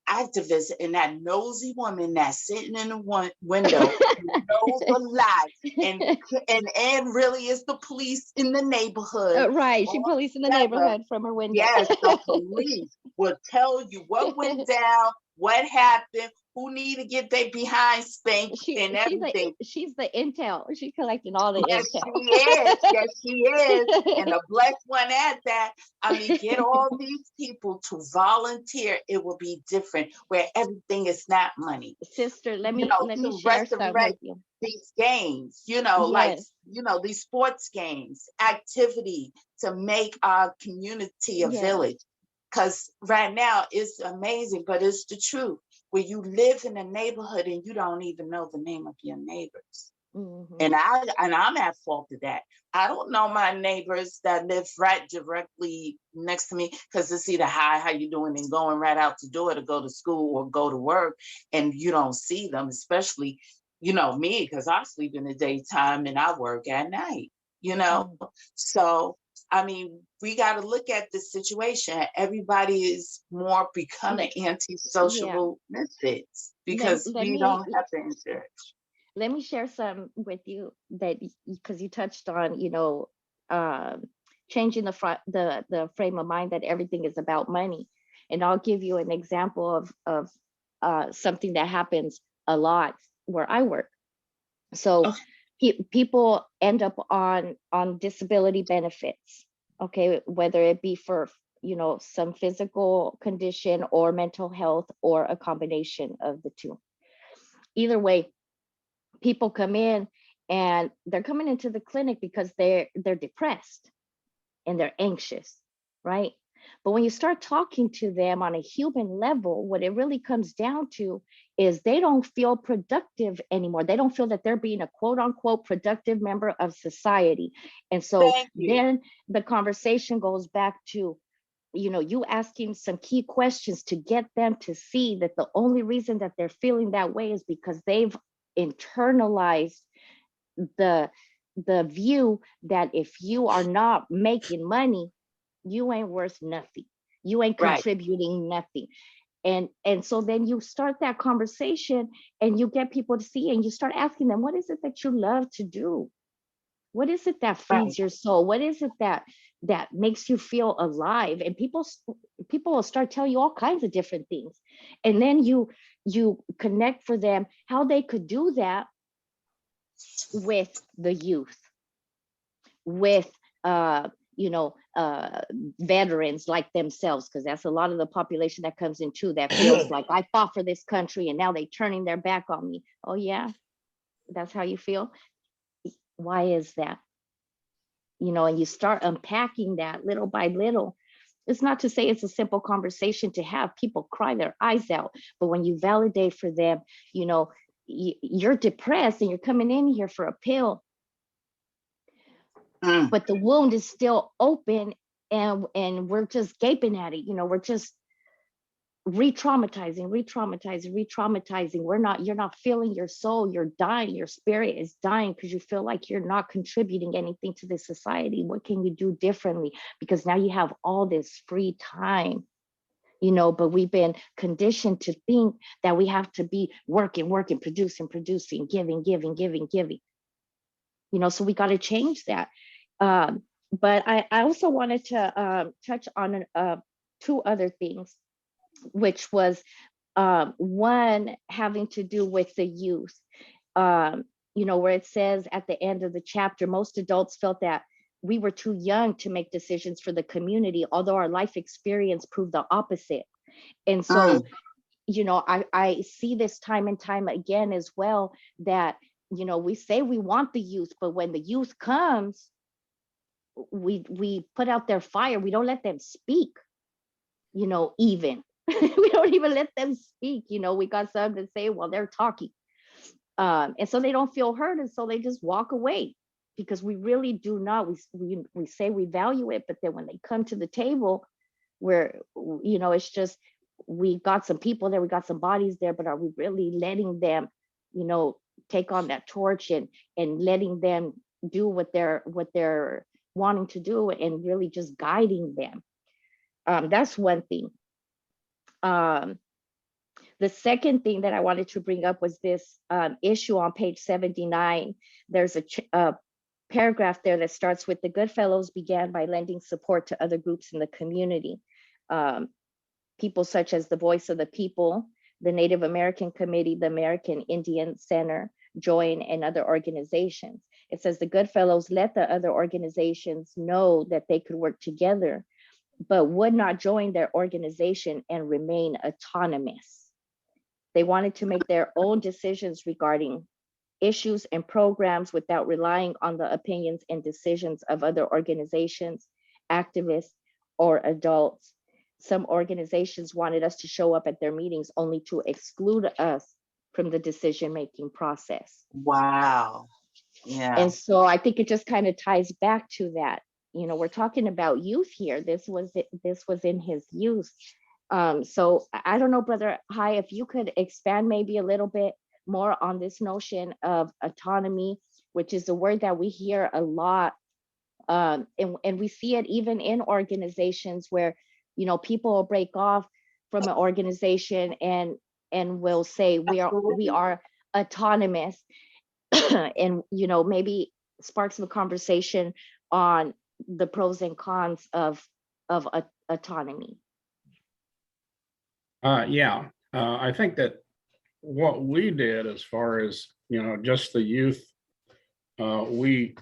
activists, and that nosy woman that's sitting in the window knows a lot, and really is the police in the neighborhood. Right, she police in the neighborhood from her window. Yes, the police will tell you what went down, what happened, who need to get their behind spanked, and everything. She's the intel. She's collecting all the intel. She is. Yes, she is. And a blessed one at that. I mean, get all these people to volunteer. It will be different, where everything is not money. Sister, let me share some with you. These games, you know, like, you know, these sports games, activity to make our community a village. Because right now it's amazing, but it's the truth. Where you live in a neighborhood and you don't even know the name of your neighbors. And I'm at fault of that. I don't know my neighbors that live right directly next to me, because it's either hi, how you doing, and going right out the door to go to school or go to work, and you don't see them, especially, you know, me, because I sleep in the daytime and I work at night, you know. So I mean, we got to look at the situation. Everybody is more becoming anti-social misfits because we don't have the insurance. let me share some with you that because you touched on, changing the frame of mind that everything is about money. And I'll give you an example of something that happens a lot where I work. So people end up on disability benefits, okay, whether it be for some physical condition or mental health or a combination of the two. Either way, people come in and they're coming into the clinic because they're depressed and they're anxious, right? But when you start talking to them on a human level, what it really comes down to is they don't feel productive anymore. They don't feel that they're being a quote unquote productive member of society. And so Thank you. then the conversation goes back to, you asking some key questions to get them to see that the only reason that they're feeling that way is because they've internalized the view that if you are not making money, you ain't worth nothing. You ain't Right. contributing nothing. And so then you start that conversation and you get people to see, and you start asking them, what is it that you love to do? What is it that feeds your soul? What is it that makes you feel alive? And people will start telling you all kinds of different things. And then you connect for them how they could do that with the youth, with veterans like themselves, because that's a lot of the population that comes in too, that feels like I fought for this country and now they turning their back on me. Oh yeah, that's how you feel. Why is that? And you start unpacking that little by little. It's not to say it's a simple conversation to have. People cry their eyes out, but when you validate for them, you're depressed and you're coming in here for a pill, but the wound is still open, and we're just gaping at it. We're just re-traumatizing. You're not feeling your soul. You're dying. Your spirit is dying because you feel like you're not contributing anything to this society. What can you do differently? Because now you have all this free time, but we've been conditioned to think that we have to be working, producing, giving. So we got to change that. But I also wanted to touch on two other things, which was one having to do with the youth, where it says at the end of the chapter, most adults felt that we were too young to make decisions for the community, although our life experience proved the opposite. And so, I see this time and time again as well, that, we say we want the youth, but when the youth comes, we put out their fire. We don't let them speak, even. We don't even let them speak. We got some that say, well, they're talking. And so they don't feel heard. And so they just walk away, because we really do not, we say we value it, but then when they come to the table where, it's just, we got some people there, we got some bodies there, but are we really letting them, take on that torch and letting them do what they're wanting to do, and really just guiding them? That's one thing. The second thing that I wanted to bring up was this issue on page 79. There's a paragraph there that starts with, the Goodfellows began by lending support to other groups in the community. People such as the Voice of the People, the Native American Committee, the American Indian Center, Join, and other organizations. It says the Goodfellows let the other organizations know that they could work together, but would not join their organization and remain autonomous. They wanted to make their own decisions regarding issues and programs without relying on the opinions and decisions of other organizations, activists, or adults. Some organizations wanted us to show up at their meetings only to exclude us from the decision-making process. Wow. Yeah. And so I think it just kind of ties back to that. We're talking about youth here. This was in his youth. So I don't know, Brother Hai, if you could expand maybe a little bit more on this notion of autonomy, which is a word that we hear a lot. And we see it even in organizations where, people will break off from an organization and will say we are autonomous. and, maybe spark some conversation on the pros and cons of autonomy. Yeah, I think that what we did as far as, just the youth, we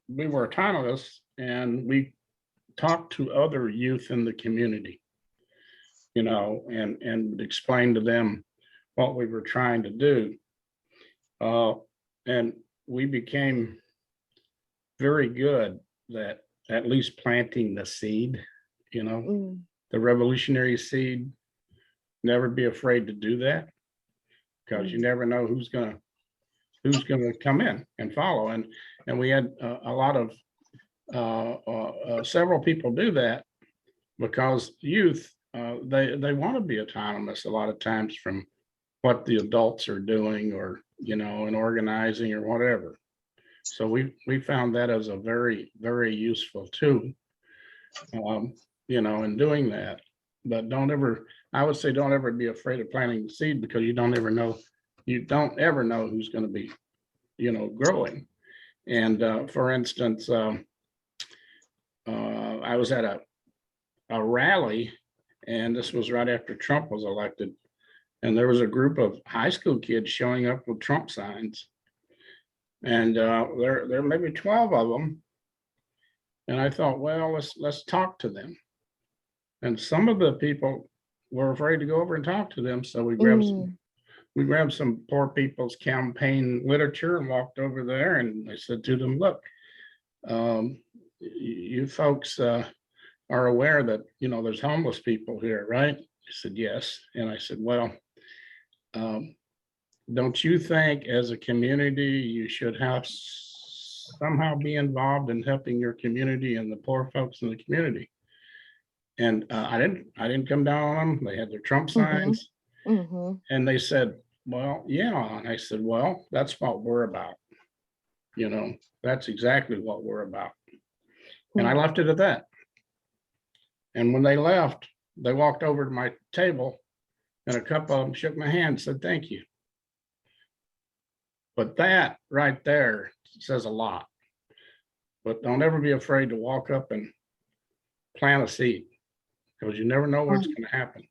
were autonomous and we talked to other youth in the community, and explained to them what we were trying to do. And we became very good at least planting the seed, Mm, the revolutionary seed. Never be afraid to do that, because you never know who's gonna come in and follow. And we had a lot of several people do that, because youth, they want to be autonomous a lot of times from what the adults are doing, or and organizing or whatever. So we found that as a very, very useful tool, in doing that. But I would say don't ever be afraid of planting the seed, because you don't ever know who's going to be, growing. And for instance, I was at a rally, and this was right after Trump was elected, and there was a group of high school kids showing up with Trump signs, and there may be 12 of them. And I thought, well, let's talk to them. And some of the people were afraid to go over and talk to them, so we grabbed some poor people's campaign literature and walked over there, and I said to them, look, you folks are aware that there's homeless people here, right? They said yes. And I said, well, don't you think as a community you should have somehow be involved in helping your community and the poor folks in the community? And I didn't come down on them. They had their Trump signs, and they said, well, yeah. And I said, well, that's what we're about. That's exactly what we're about. And I left it at that. And when they left, they walked over to my table, and a couple of them shook my hand and said, thank you. But that right there says a lot. But don't ever be afraid to walk up and plant a seed, because you never know what's going to happen.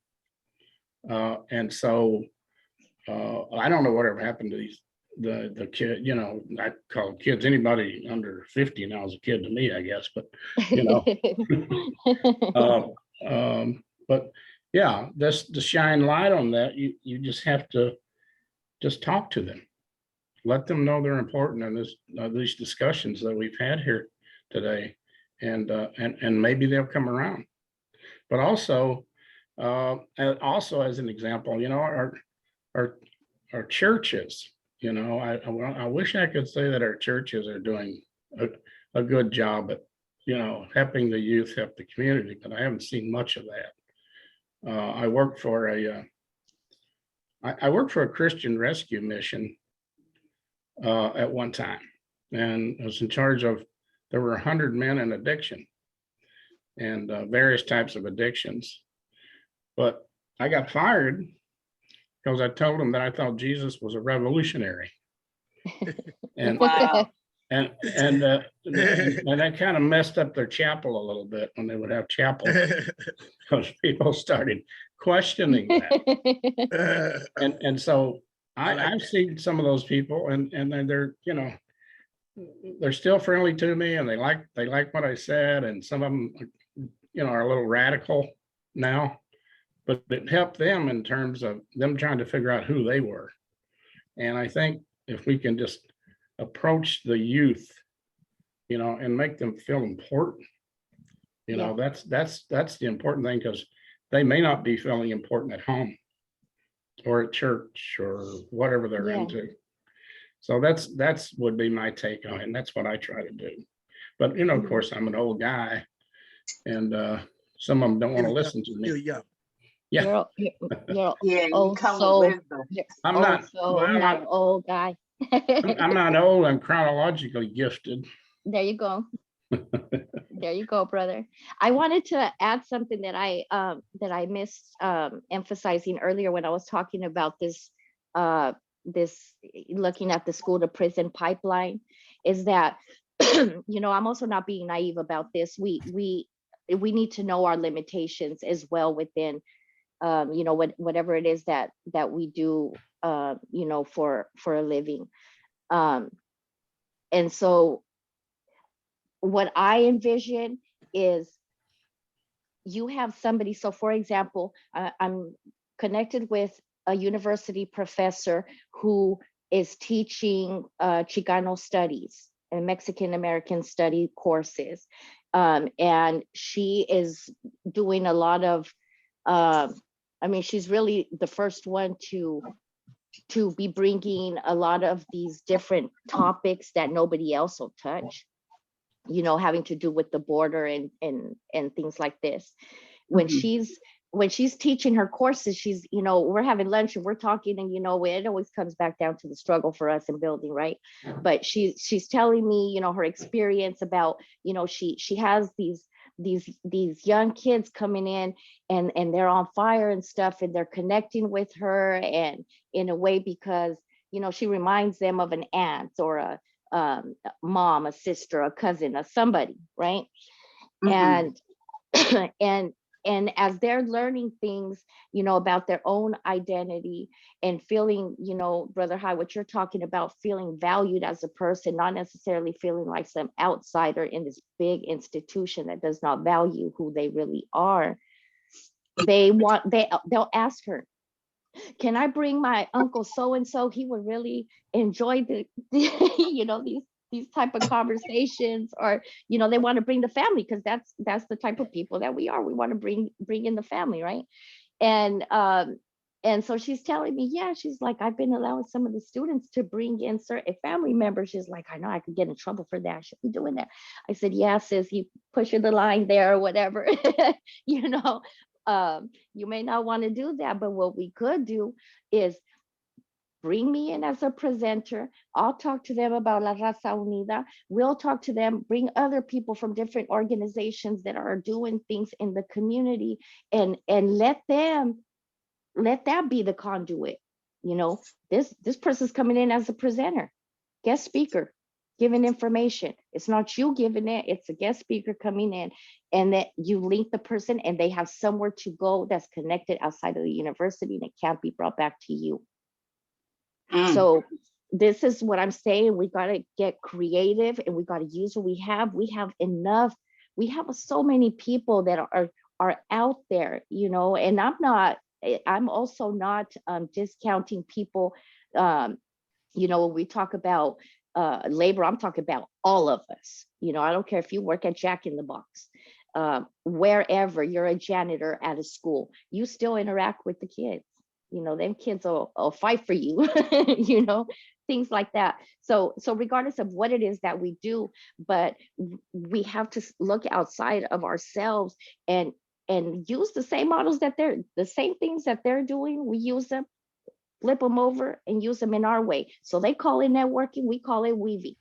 And so I don't know whatever happened to the kid, I call kids, anybody under 50 now is a kid to me, I guess, but but yeah, just to shine light on that, you just have to just talk to them, let them know they're important in these discussions that we've had here today, and maybe they'll come around. But also as an example, our churches, I wish I could say that our churches are doing a good job at, helping the youth, help the community, but I haven't seen much of that. I worked for a Christian rescue mission at one time, and I was in charge of, there were 100 men in addiction and various types of addictions. But I got fired because I told them that I thought Jesus was a revolutionary. And Wow. and that kind of messed up their chapel a little bit when they would have chapel, because people started questioning that. And so I've seen some of those people, and they're they're still friendly to me, and they like what I said, and some of them are a little radical now, but it helped them in terms of them trying to figure out who they were. And I think if we can just approach the youth, and make them feel important, that's the important thing, because they may not be feeling important at home or at church or whatever they're into. So that's would be my take on it, and that's what I try to do. But of course, I'm an old guy, and some of them don't want to listen to me. Yeah. Yeah, You're Yeah, you oh, come so with wisdom. I'm not. so Well, not an old guy. I'm not old. I'm chronologically gifted. There you go. There you go, brother. I wanted to add something that I missed emphasizing earlier when I was talking about this looking at the school to prison pipeline, is that, I'm also not being naive about this. We need to know our limitations as well within, whatever it is that we do, for a living. And so what I envision is you have somebody. So for example, I'm connected with a university professor who is teaching Chicano studies and Mexican American study courses. And she is doing a lot of, she's really the first one to be bringing a lot of these different topics that nobody else will touch, having to do with the border and things like this. When she's teaching her courses, she's, we're having lunch and we're talking, and it always comes back down to the struggle for us in building, right? But she's telling me, her experience about, she has these young kids coming in, and they're on fire and stuff, and they're connecting with her, and in a way, because she reminds them of an aunt or a mom, a sister, a cousin, a somebody, right? And and as they're learning things, about their own identity and feeling, Brother High, what you're talking about, feeling valued as a person, not necessarily feeling like some outsider in this big institution that does not value who they really are. They'll ask her, can I bring my uncle so-and-so? He would really enjoy these type of conversations. Or, they want to bring the family, because that's the type of people that we are. We want to bring in the family, right? And so she's telling me, yeah, she's like, I've been allowing some of the students to bring in certain family members. She's like, I know I could get in trouble for that. I should be doing that. I said, yeah, sis, you pushing the line there or whatever. You may not want to do that, but what we could do is bring me in as a presenter. I'll talk to them about La Raza Unida. We'll talk to them, bring other people from different organizations that are doing things in the community, and let that be the conduit. This person's coming in as a presenter, guest speaker, giving information. It's not you giving it, it's a guest speaker coming in, and that you link the person and they have somewhere to go that's connected outside of the university, and it can't be brought back to you. So this is what I'm saying. We got to get creative, and we got to use what we have. We have enough. We have so many people that are out there, and I'm also not discounting people. When we talk about labor, I'm talking about all of us. I don't care if you work at Jack in the Box, wherever you're a janitor at a school, you still interact with the kids. Them kids will fight for you, things like that. So regardless of what it is that we do, but we have to look outside of ourselves and use the same models the same things that they're doing. We use them, flip them over, and use them in our way. So they call it networking, we call it weaving.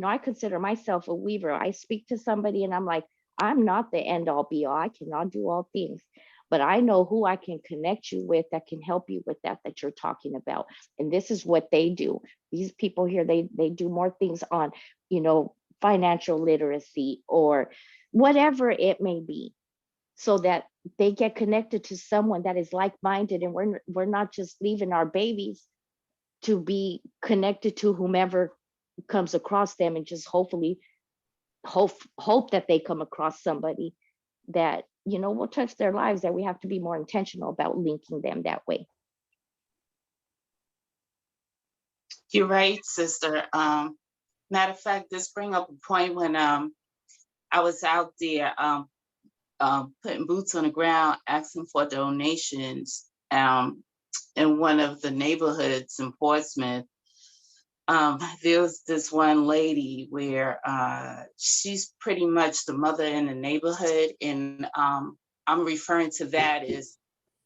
I consider myself a weaver. I speak to somebody and I'm like, I'm not the end all be all. I cannot do all things, but I know who I can connect you with that can help you with that you're talking about. And this is what they do. These people here, they do more things on, financial literacy or whatever it may be, so that they get connected to someone that is like-minded, and we're not just leaving our babies to be connected to whomever comes across them, and just hopefully hope that they come across somebody that will touch their lives, that we have to be more intentional about linking them that way. You're right, sister. Matter of fact, this bring up a point when I was out there putting boots on the ground, asking for donations in one of the neighborhoods in Portsmouth. There was this one lady where she's pretty much the mother in the neighborhood, and I'm referring to that as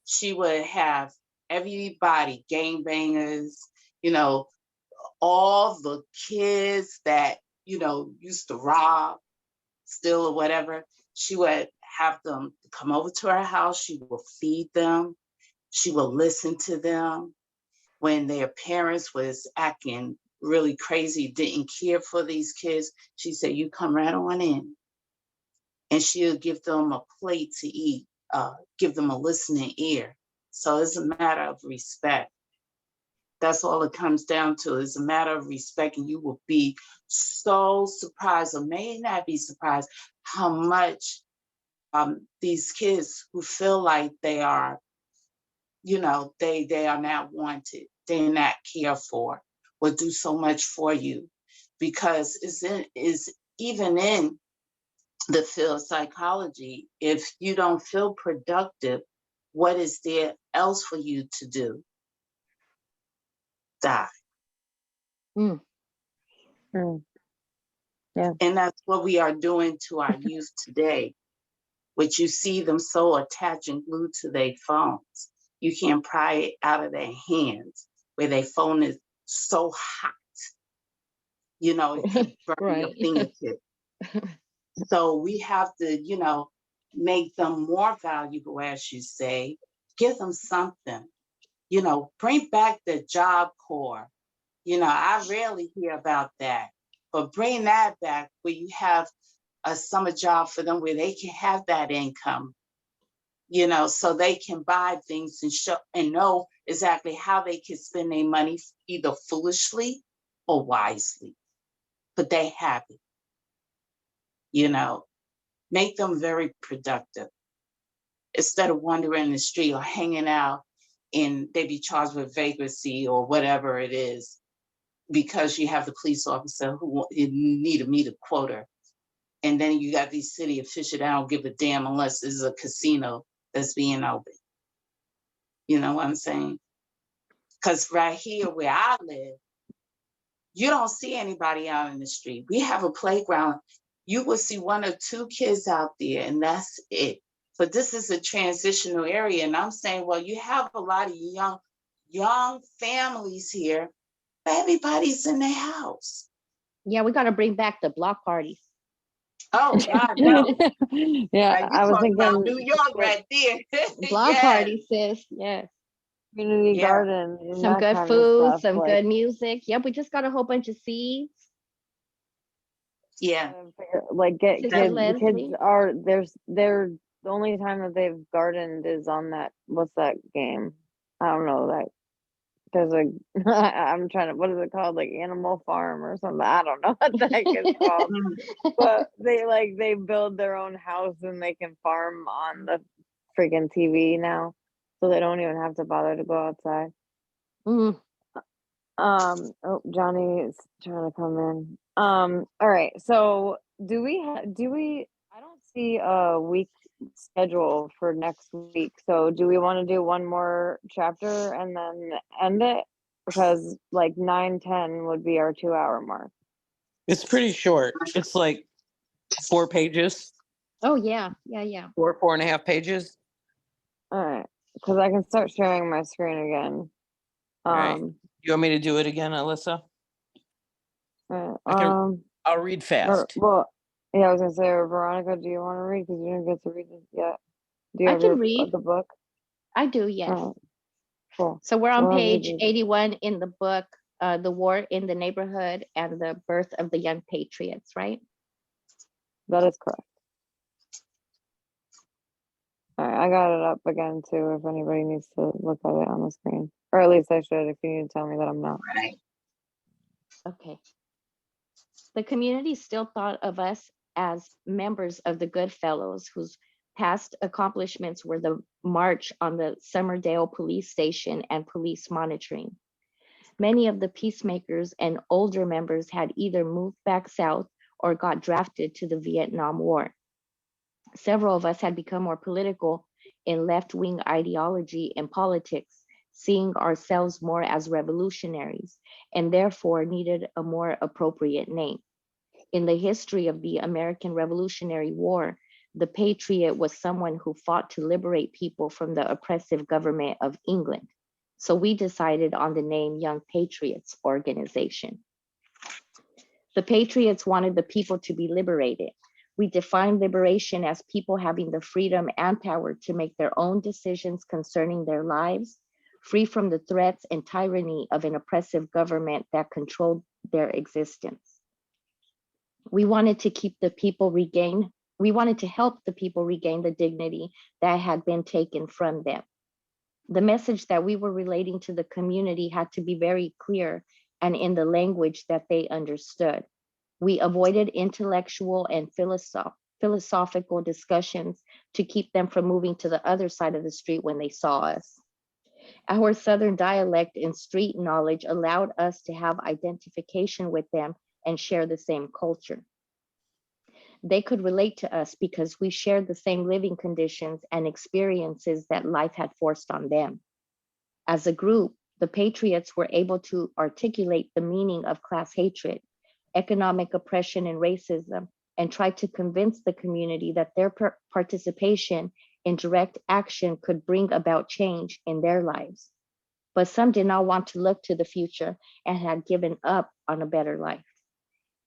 she would have everybody, gangbangers, all the kids that used to rob, steal, or whatever. She would have them come over to her house. She will feed them. She will listen to them. when their parents was acting really crazy, didn't care for these kids, she said, you come right on in. And she'll give them a plate to eat, give them a listening ear. So it's a matter of respect. That's all it comes down to. It's a matter of respect, and you will be so surprised, or may not be surprised, how much these kids who feel like they are, they are not wanted, they're not cared for, will do so much for you, because is even in the field of psychology. If you don't feel productive, what is there else for you to do? Die. Mm. Yeah. And that's what we are doing to our youth today, which you see them so attached and glued to their phones. You can't pry it out of their hands, where their phone is so hot, it could burn your Right. fingertip. So we have to, make them more valuable, as you say, give them something, bring back the Job Corps. I rarely hear about that, but bring that back where you have a summer job for them where they can have that income, so they can buy things and show and know exactly how they can spend their money, either foolishly or wisely, but they have it, make them very productive instead of wandering the street or hanging out and they be charged with vagrancy or whatever it is, because you have the police officer who need to meet a quota. And then you got these city officials that don't give a damn unless it's a casino that's being open. You know what I'm saying? Because right here where I live, you don't see anybody out in the street. We have a playground. You will see one or two kids out there, and that's it. But this is a transitional area. And I'm saying, well, you have a lot of young families here, but everybody's in their house. Yeah, we got to bring back the block parties. Oh, God, no. Yeah, Like, I was talking about thinking New York right there. Block Yes. parties, sis. Yes. community Yeah. garden and Some that good kind of food, stuff, some like, good music. Yep, we just got a whole bunch of seeds. Yeah. like get Sister kids. The kids Leslie. are they're the only time that they've gardened is on that. What's that game? I don't know that. There's a I'm trying to, what is it called? Like Animal Farm or something. I don't know what the heck it's called. Mm. But they build their own house and they can farm on the freaking TV now. So they don't even have to bother to go outside. Mm. Oh, Johnny is trying to come in. All right. So do we I don't see a week schedule for next week. So do we want to do one more chapter and then end it? Because like 9-10 would be our 2-hour mark. It's pretty short. It's like 4 pages, Oh, yeah. Yeah, yeah. 4.5 pages. All right. Because I can start sharing my screen again. Right. You want me to do it again, Alyssa? I can- I'll read fast. Well, yeah, I was gonna say, Veronica, do you want to read? Because you didn't get to read it yet. Do you I have can read. the book? I do, yes. Alright, cool. So we're on Well, page read it. 81 in the book, The War in the Neighborhood and the Birth of the Young Patriots, right? That is correct. All right, I got it up again too. If anybody needs to look at it on the screen, or at least I should. If you need to tell me that I'm not. Right. Okay. The community still thought of us as members of the Good Fellows, whose past accomplishments were the march on the Summerdale police station and police monitoring. Many of the peacemakers and older members had either moved back south or got drafted to the Vietnam War. Several of us had become more political in left-wing ideology and politics, seeing ourselves more as revolutionaries, and therefore needed a more appropriate name. In the history of the American Revolutionary War, the patriot was someone who fought to liberate people from the oppressive government of England. So we decided on the name Young Patriots Organization. The Patriots wanted the people to be liberated. We defined liberation as people having the freedom and power to make their own decisions concerning their lives, free from the threats and tyranny of an oppressive government that controlled their existence. We wanted to help the people regain the dignity that had been taken from them. The message that we were relating to the community had to be very clear and in the language that they understood. We avoided intellectual and philosophical discussions to keep them from moving to the other side of the street when they saw us. Our Southern dialect and street knowledge allowed us to have identification with them and share the same culture. They could relate to us because we shared the same living conditions and experiences that life had forced on them. As a group, the Patriots were able to articulate the meaning of class hatred, economic oppression, and racism, and try to convince the community that their participation in direct action could bring about change in their lives. But some did not want to look to the future and had given up on a better life.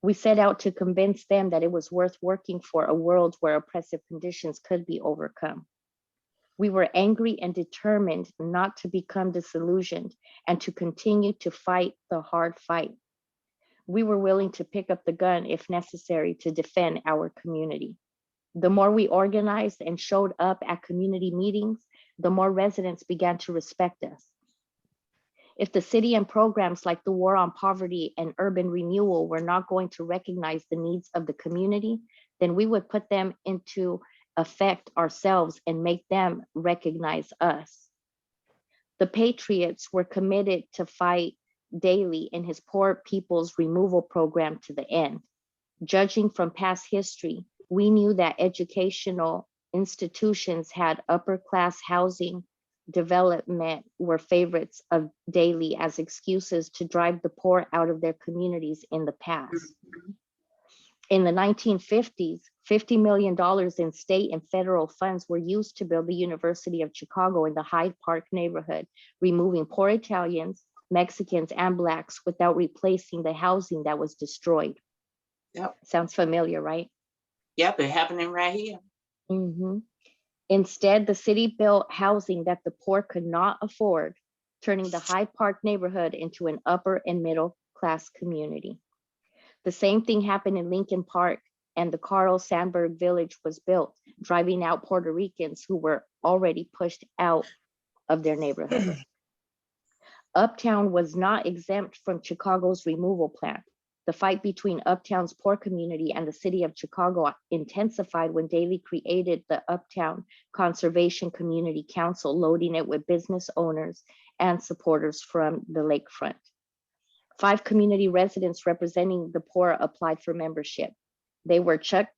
We set out to convince them that it was worth working for a world where oppressive conditions could be overcome. We were angry and determined not to become disillusioned and to continue to fight the hard fight. We were willing to pick up the gun if necessary to defend our community. The more we organized and showed up at community meetings, the more residents began to respect us. If the city and programs like the War on Poverty and Urban Renewal were not going to recognize the needs of the community, then we would put them into effect ourselves and make them recognize us. The Patriots were committed to fight Daley in his Poor People's Removal Program to the end. Judging from past history, we knew that educational institutions had upper class housing development were favorites of Daley as excuses to drive the poor out of their communities in the past. In the 1950s, $50 million in state and federal funds were used to build the University of Chicago in the Hyde Park neighborhood, removing poor Italians, Mexicans, and Blacks without replacing the housing that was destroyed. Yep. Sounds familiar, right? Yep, it's happening right here. Mm-hmm. Instead, the city built housing that the poor could not afford, turning the Hyde Park neighborhood into an upper and middle class community. The same thing happened in Lincoln Park, and the Carl Sandburg Village was built, driving out Puerto Ricans who were already pushed out of their neighborhood. Uptown was not exempt from Chicago's removal plan. The fight between Uptown's poor community and the city of Chicago intensified when Daley created the Uptown Conservation Community Council, loading it with business owners and supporters from the lakefront. 5 community residents representing the poor applied for membership. They were Chuck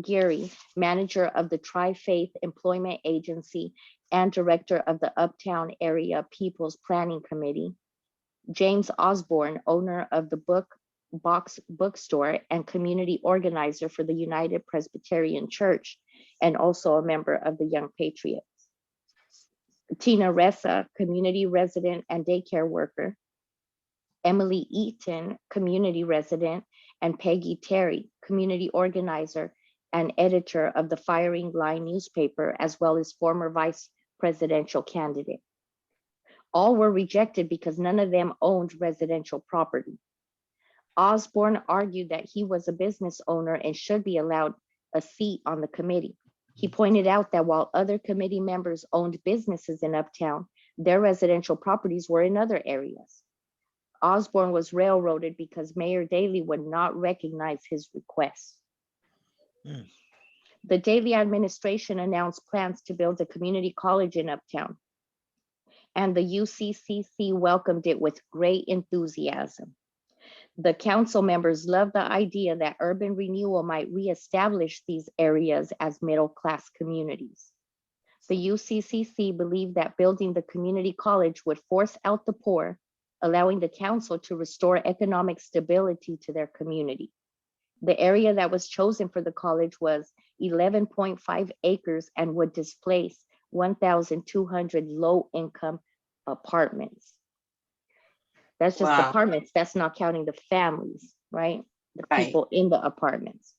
Geary, manager of the Tri-Faith Employment Agency and director of the Uptown Area People's Planning Committee, James Osborne, owner of the Bookstore and community organizer for the United Presbyterian Church, and also a member of the Young Patriots. Tina Ressa, community resident and daycare worker. Emily Eaton, community resident, and Peggy Terry, community organizer and editor of the Firing Line newspaper, as well as former vice presidential candidate. All were rejected because none of them owned residential property. Osborne argued that he was a business owner and should be allowed a seat on the committee. He pointed out that while other committee members owned businesses in Uptown, their residential properties were in other areas. Osborne was railroaded because Mayor Daley would not recognize his request. The Daley administration announced plans to build a community college in Uptown, and the UCCC welcomed it with great enthusiasm. The council members loved the idea that urban renewal might reestablish these areas as middle-class communities. The UCCC believed that building the community college would force out the poor, allowing the council to restore economic stability to their community. The area that was chosen for the college was 11.5 acres and would displace 1,200 low-income apartments. That's just Wow. apartments. That's not counting the families, right? The Right. people in the apartments.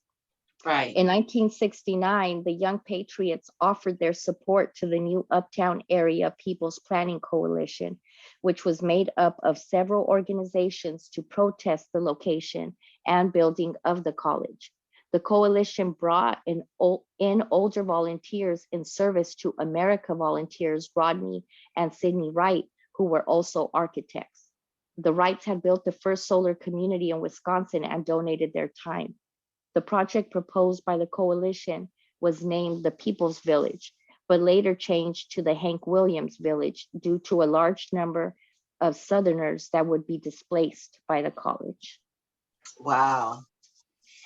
Right. In 1969, the Young Patriots offered their support to the new Uptown Area People's Planning Coalition, which was made up of several organizations to protest the location and building of the college. The coalition brought in older volunteers in service to America volunteers Rodney and Sidney Wright, who were also architects. The Wrights had built the first solar community in Wisconsin and donated their time. The project proposed by the coalition was named the People's Village, but later changed to the Hank Williams Village due to a large number of Southerners that would be displaced by the college. Wow.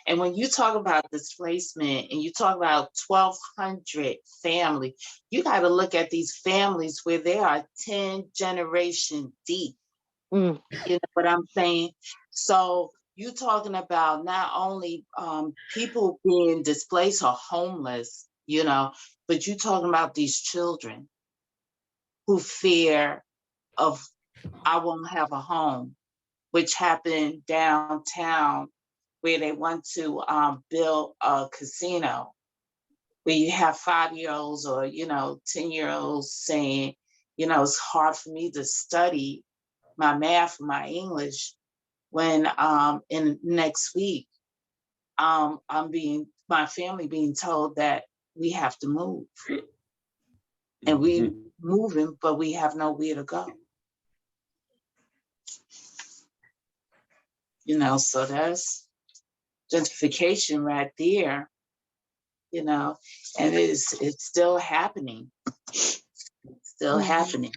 And when you talk about displacement and you talk about 1,200 families, you got to look at these families where they are 10 generations deep. Mm. You know what I'm saying? So you're talking about not only people being displaced or homeless, you know, but you're talking about these children who fear of, I won't have a home, which happened downtown where they want to build a casino, where you have 5-year-olds or, 10-year-olds saying, it's hard for me to study my math, my English, when in next week, my family being told that we have to move. And we moving, but we have nowhere to go. So that's gentrification right there, and it's still happening. It's still happening.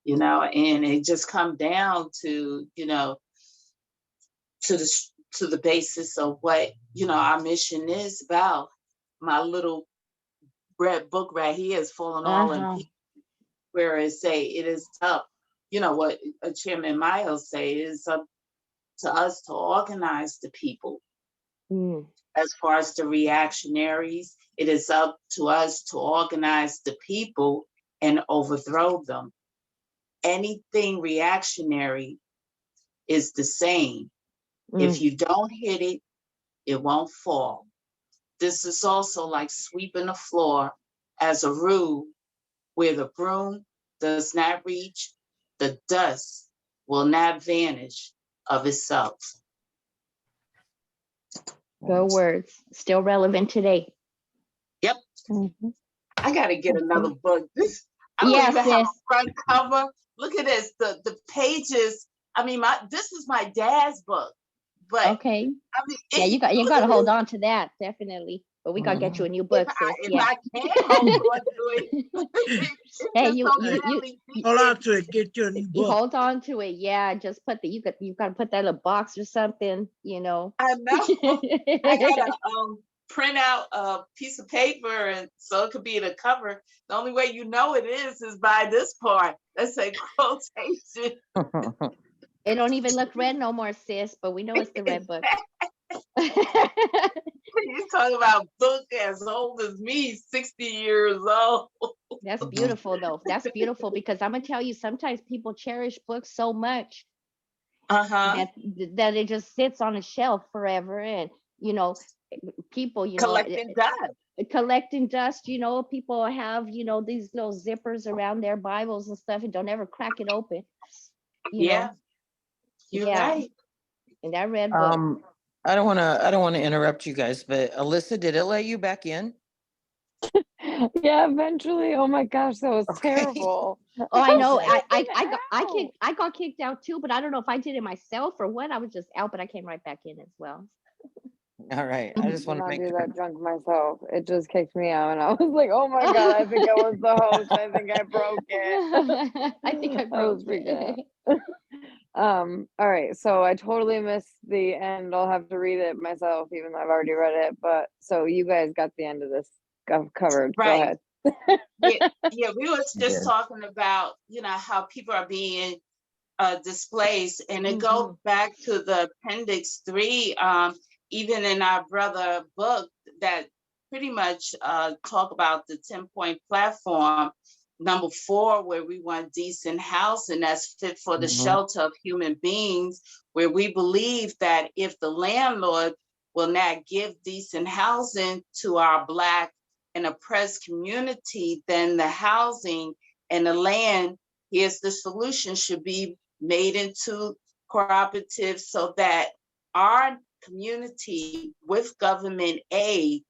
And it just come down to, to the basis of what, our mission is about. My little red book right here is Falling All in Pieces, where it say it is up, what Chairman Miles say, it is up to us to organize the people. As far as the reactionaries, it is up to us to organize the people and overthrow them. Anything reactionary is the same. If you don't hit it, it won't fall. This is also like sweeping the floor as a rule, where the broom does not reach, the dust will not vanish of itself. Good words. Still relevant today. Yep. I got to get another book. I don't Yes, even have sis. a front cover. Look at this. The pages. I mean, this is my dad's book. But Okay. I mean, Yeah, you got to hold on to that, definitely. But we gotta get you a new book, sis. If Yeah. I can't hold on to it. Hey, it's you Hold on to it, get you a new you book. hold on to it. Yeah, just put you got to put that in a box or something, I know. I gotta print out a piece of paper, and so it could be the cover. The only way you know it is by this part. That's a quotation. It don't even look red no more, sis, but we know it's the red book. You talk about book as old as me, 60 years old. That's beautiful though. That's beautiful, because I'm gonna tell you, sometimes people cherish books so much that it just sits on a shelf forever, and people collecting dust. Collecting dust, people have these little zippers around their Bibles and stuff and don't ever crack it open. You're right. And that red book. I don't want to interrupt you guys, but Alyssa, did it let you back in? Yeah, eventually. Oh my gosh, that was terrible. Oh, I know. I got kicked out too, but I don't know if I did it myself or what. I was just out, but I came right back in as well. All right. I just want to make do sure. that drunk myself. It just kicked me out, and I was like, "Oh my god, I think I was the host. I think I broke it." I think I broke it. All right, so I totally missed the end. I'll have to read it myself, even though I've already read it. But so you guys got the end of this covered. Right. Go ahead. Yeah, we was just talking about, how people are being displaced, and it goes back to the appendix 3, even in our brother book that pretty much talk about the 10-point platform. Number 4, where we want decent housing that's fit for the shelter of human beings, where we believe that if the landlord will not give decent housing to our Black and oppressed community, then the housing and the land, here's the solution, should be made into cooperatives so that our community with government aid,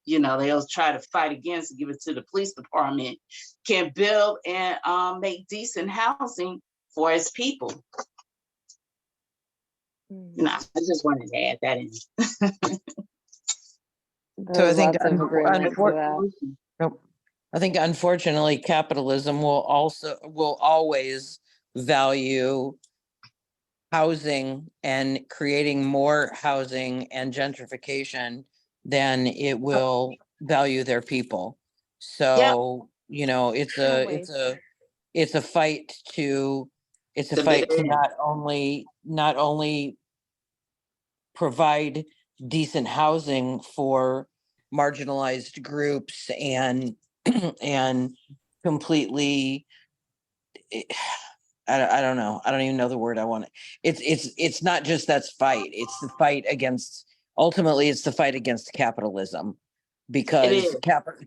you know, they'll try to fight against and give it to the police department, can build and make decent housing for its people. No, I just wanted to add that in. So I think, Lots of agreement for that. nope. I think unfortunately, capitalism will always value housing and creating more housing and gentrification than it will value their people. So, you know, it's a fight to not only provide decent housing for marginalized groups and and completely, I don't know. I don't even know the word I want. It's not just that's fight. It's the fight against, ultimately it's the fight against capitalism, because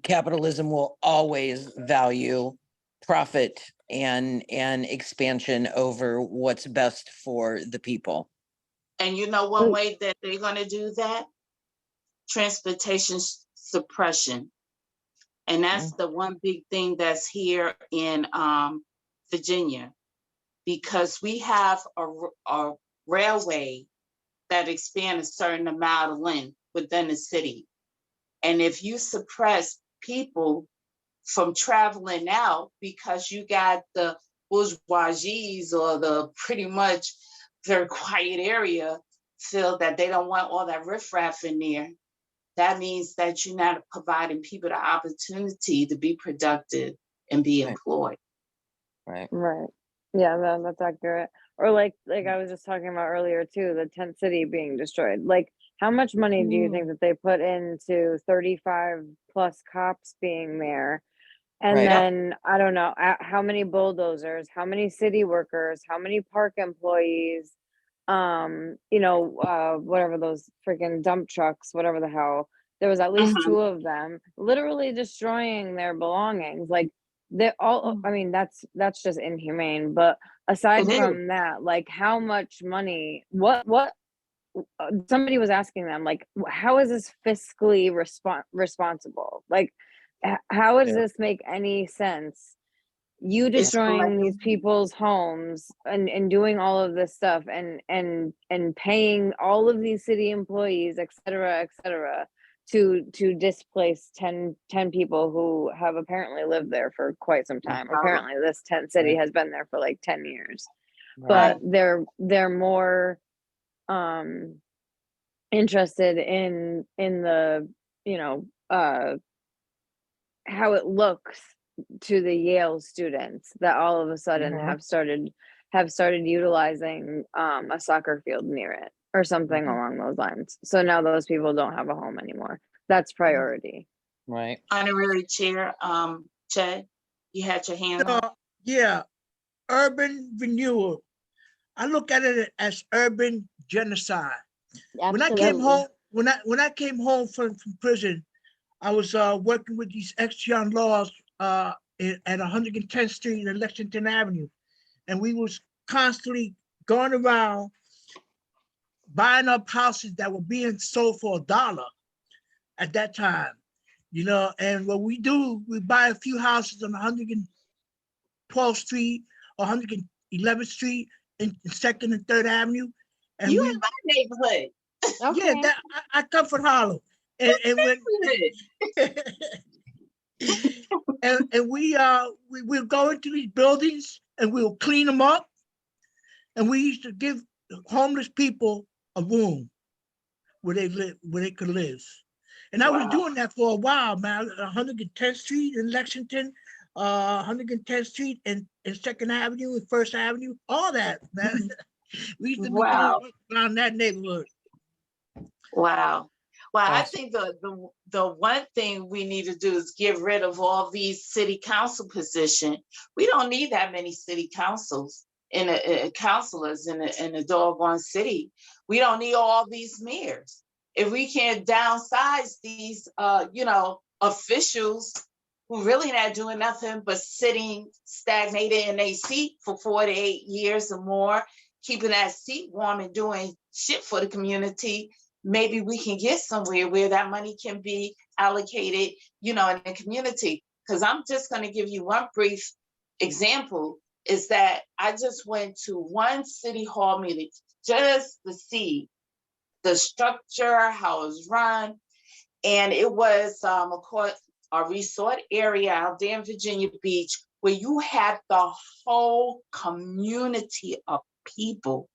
capitalism will always value profit and expansion over what's best for the people. And you know one way that they're going to do that? Transportation suppression. And that's the one big thing that's here in Virginia, because we have a railway that expands a certain amount of length within the city. And if you suppress people from traveling out because you got the bourgeoisies or the pretty much very quiet area feel that they don't want all that riffraff in there, that means that you're not providing people the opportunity to be productive and be employed. Right. Right. Yeah, that's accurate. Or like I was just talking about earlier too, the tent city being destroyed. Like, how much money do you think that they put into 35 plus cops being there? And Right. then I don't know how many bulldozers, how many city workers, how many park employees, you know, whatever those freaking dump trucks, whatever the hell. There was at least two of them literally destroying their belongings. Like, they all, I mean, that's just inhumane. But aside from that, like, how much money, what somebody was asking them, like, how is this fiscally responsible? Like, how does this make any sense? You destroying these people's homes and doing all of this stuff and paying all of these city employees, et cetera, to displace 10 people who have apparently lived there for quite some time. Apparently this tent city has been there for like 10 years. But they're more interested in the, you know, how it looks to the Yale students that all of a sudden have started utilizing a soccer field near it or something along those lines. So now those people don't have a home anymore. That's priority. Right. Honorary Chair, Chad, you had your hand up. Yeah, urban renewal. I look at it as urban genocide. Absolutely. When I came home from prison, I was working with these ex-John laws at 110th Street and Lexington Avenue, and we was constantly going around buying up houses that were being sold for $1 at that time, you know. And what we do, we buy a few houses on 112th Street or 111th Street in 2nd and 3rd Avenue. And you in my neighborhood. Yeah, that, I come from Harlem. And when and we'll go into these buildings and we'll clean them up. And we used to give homeless people a room where they could live. And I was doing that for a while, man. 110th Street in Lexington, 110th Street and 2nd Avenue and 1st Avenue, all that, man. We used to be doing around that neighborhood. Wow. Well, I Awesome. think the one thing we need to do is get rid of all these city council positions. We don't need that many city councils councilors in a doggone city. We don't need all these mayors. if we can downsize these, officials who really not doing nothing but sitting stagnated in a seat for 4 to 8 years or more, keeping that seat warm and doing shit for the community, maybe we can get somewhere where that money can be allocated, in the community. Because I'm just going to give you one brief example, is that I just went to one city hall meeting just to see the structure, how it's run. And it was, of course, a resort area out there in Virginia Beach, where you had the whole community of people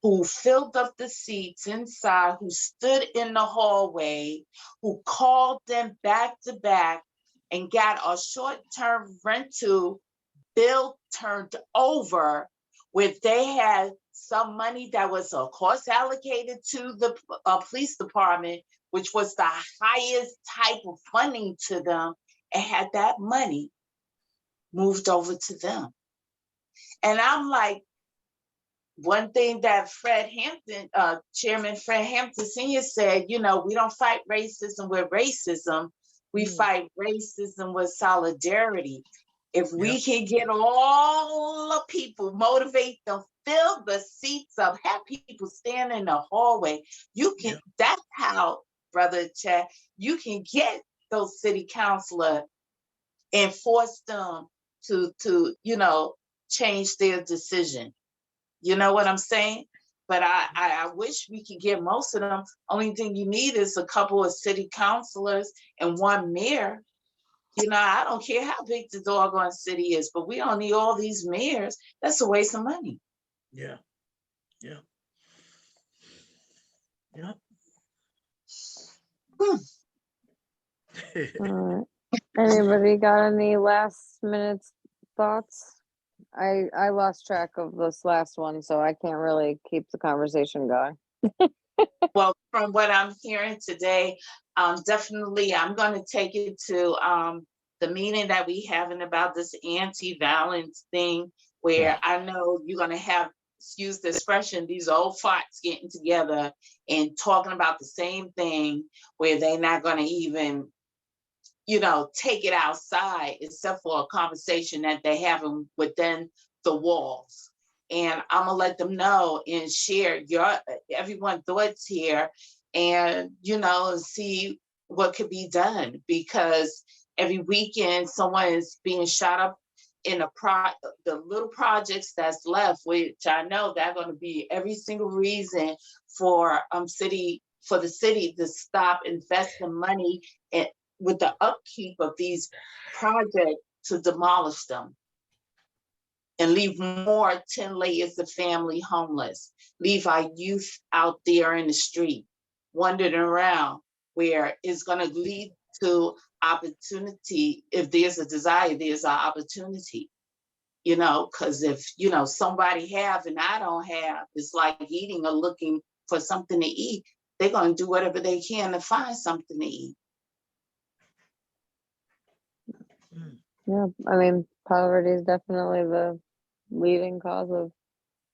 who filled up the seats inside, who stood in the hallway, who called them back to back and got a short-term rental bill turned over, where they had some money that was, of course, allocated to the police department, which was the highest type of funding to them, and had that money moved over to them. And I'm like, one thing that Fred Hampton, Chairman Fred Hampton Sr. said, we don't fight racism with racism. We fight racism with solidarity. If we can get all the people, motivate them, fill the seats up, have people stand in the hallway, that's how, Brother Chad, you can get those city councilors and force them to change their decision. You know what I'm saying? But I wish we could get most of them. Only thing you need is a couple of city councilors and one mayor. I don't care how big the doggone city is, but we don't need all these mayors. That's a waste of money. Yeah. Yeah. Yeah. All right. Anybody got any last minute thoughts? I lost track of this last one, so I can't really keep the conversation going. Well, from what I'm hearing today, definitely I'm going to take it to the meeting that we having about this anti-violence thing, where I know you're going to have, excuse the expression, these old farts getting together and talking about the same thing, where they're not going to even, take it outside, except for a conversation that they're having within the walls. And I'm gonna let them know and share everyone's thoughts here, and see what could be done, because every weekend someone is being shot up in the little projects that's left, which I know they're going to be every single reason for the city to stop investing money with the upkeep of these projects, to demolish them and leave more 10 layers of family homeless, leave our youth out there in the street, wandering around, where it's going to lead to opportunity. If there's a desire, there's an opportunity, because if, somebody have and I don't have, it's like eating or looking for something to eat. They're going to do whatever they can to find something to eat. Yeah, I mean, poverty is definitely the leading cause of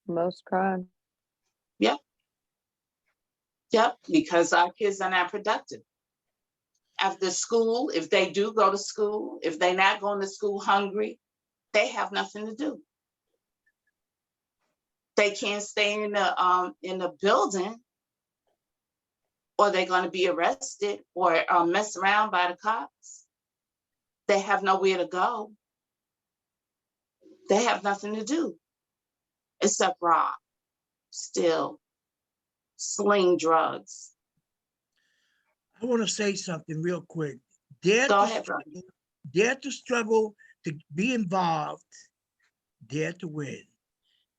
most crime. Yep, because our kids are not productive. After school, if they do go to school, if they're not going to school hungry, they have nothing to do. They can't stay in the building, or they're going to be arrested or messed around by the cops. They have nowhere to go. They have nothing to do except rob, steal, sling drugs. I want to say something real quick. Go ahead, brother. Dare to struggle, to be involved, dare to win.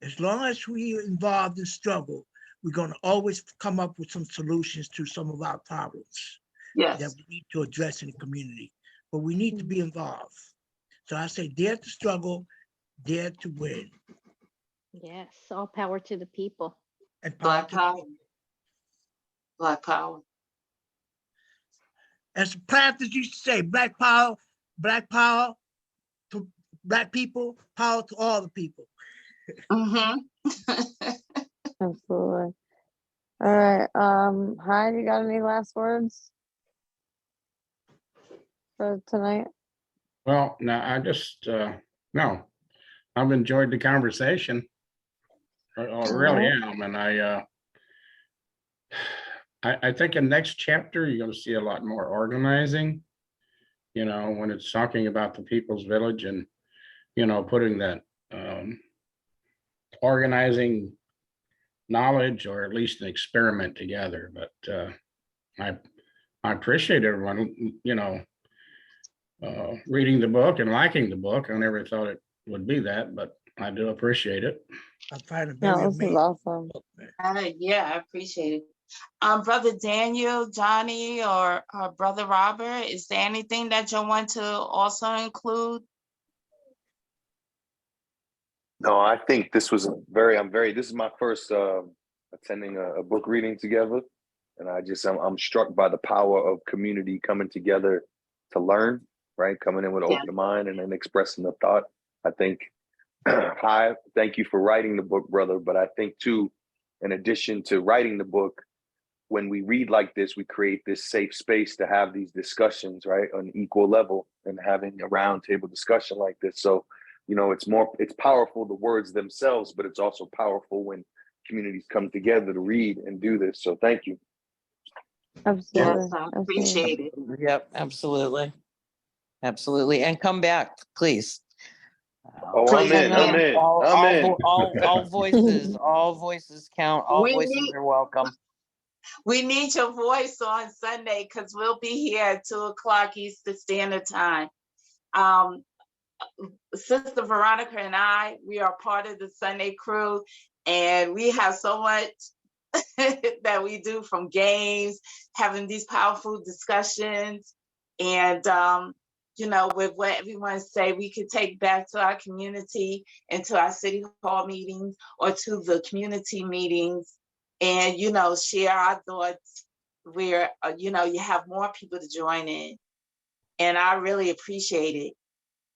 As long as we're involved in struggle, we're going to always come up with some solutions to some of our problems that we need to address in the community. But we need to be involved. So I say, dare to struggle, dare to win. Yes, all power to the people. And Black power. Black power. As Panthers used to say, black power to black people, power to all the people. Absolutely. All right, Hyde, you got any last words for tonight? Well, no, I just, no, I've enjoyed the conversation. I really am, and I think in next chapter, you're gonna see a lot more organizing. You know, when it's talking about the People's Village and, you know, putting that organizing knowledge or at least an experiment together. But I appreciate everyone, you know, reading the book and liking the book. I never thought it would be that, but I do appreciate it. I find it very No, this is amazing. awesome. book, man. Yeah, I appreciate it. Brother Daniel, Johnny, or Brother Robert, is there anything that you want to also include? No, I think this was this is my first attending a book reading together. And I'm struck by the power of community coming together to learn, right? Coming in with an Yeah. open mind and then expressing the thought. I think, hi, thank you for writing the book, brother. But I think too, in addition to writing the book, when we read like this, we create this safe space to have these discussions, right? On an equal level and having a round table discussion like this. So, you know, it's powerful, the words themselves, but it's also powerful when communities come together to read and do this. So thank you. Absolutely. Yes, I absolutely. appreciate it. Yep, absolutely. Absolutely. And come back, please. Oh, Please, I'm in. All voices, all voices count. All We voices need- are welcome. We need your voice on Sunday because we'll be here at 2:00 Eastern Standard Time. Sister Veronica and we are part of the Sunday crew, and we have so much that we do, from games, having these powerful discussions, and you know, with what everyone say, we could take back to our community and to our city hall meetings or to the community meetings, and you know, share our thoughts where you know, you have more people to join in, and I really appreciate it,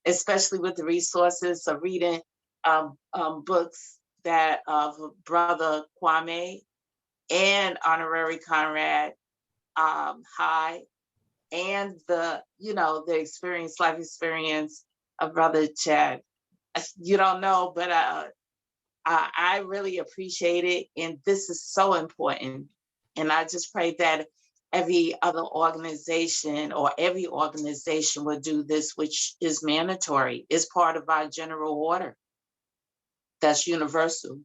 especially with the resources of reading books that of Brother Kwame and Honorary Conrad High, and the, you know, the life experience of Brother Chad. You don't know, but I really appreciate it, and this is so important. And I just pray that every organization will do this, which is mandatory. It's part of our general order. That's universal.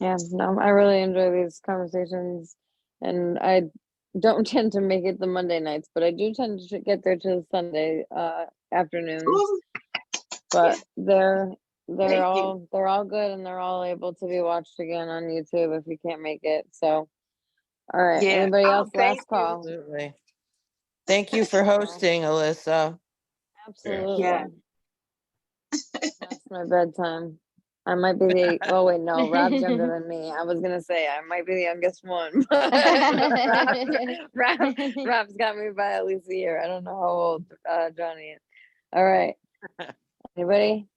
Yeah, no, I really enjoy these conversations, and I don't tend to make it the Monday nights, but I do tend to get there to the Sunday afternoons. Ooh, But they're Thank you. all good, and they're all able to be watched again on YouTube if you can't make it. So, all right, Yeah. anybody else? Thank Last you. call. Absolutely. Thank you for hosting, Alyssa. Absolutely. Yeah. That's my bedtime. I might be the. Oh wait, no, Rob's younger than me. I was gonna say I might be the youngest one. But Rob's got me by at least a year. I don't know how old Johnny is. All right. Anybody?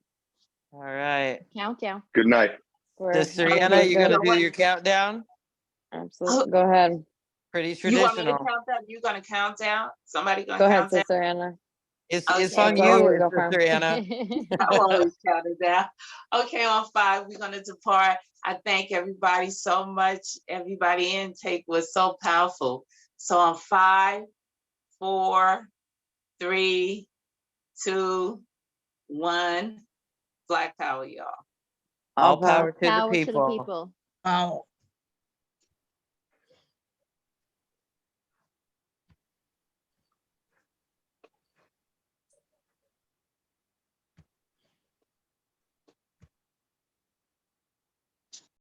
All right. Countdown. Good night. Sister Okay, Anna, you good. gonna do your countdown? Absolutely. Go ahead. Pretty You want me to traditional. count down? You gonna count down? Somebody gonna Go ahead, count down? Sister Anna. It's Okay. on That's all you, you, girlfriend. Sister Anna. I'm always counting down. Okay, on 5, we're gonna depart. I thank everybody so much. Everybody intake was so powerful. So on 5, 4, 3, 2, 1. Black power, y'all. All All power. power to the Power to the people. people. Wow.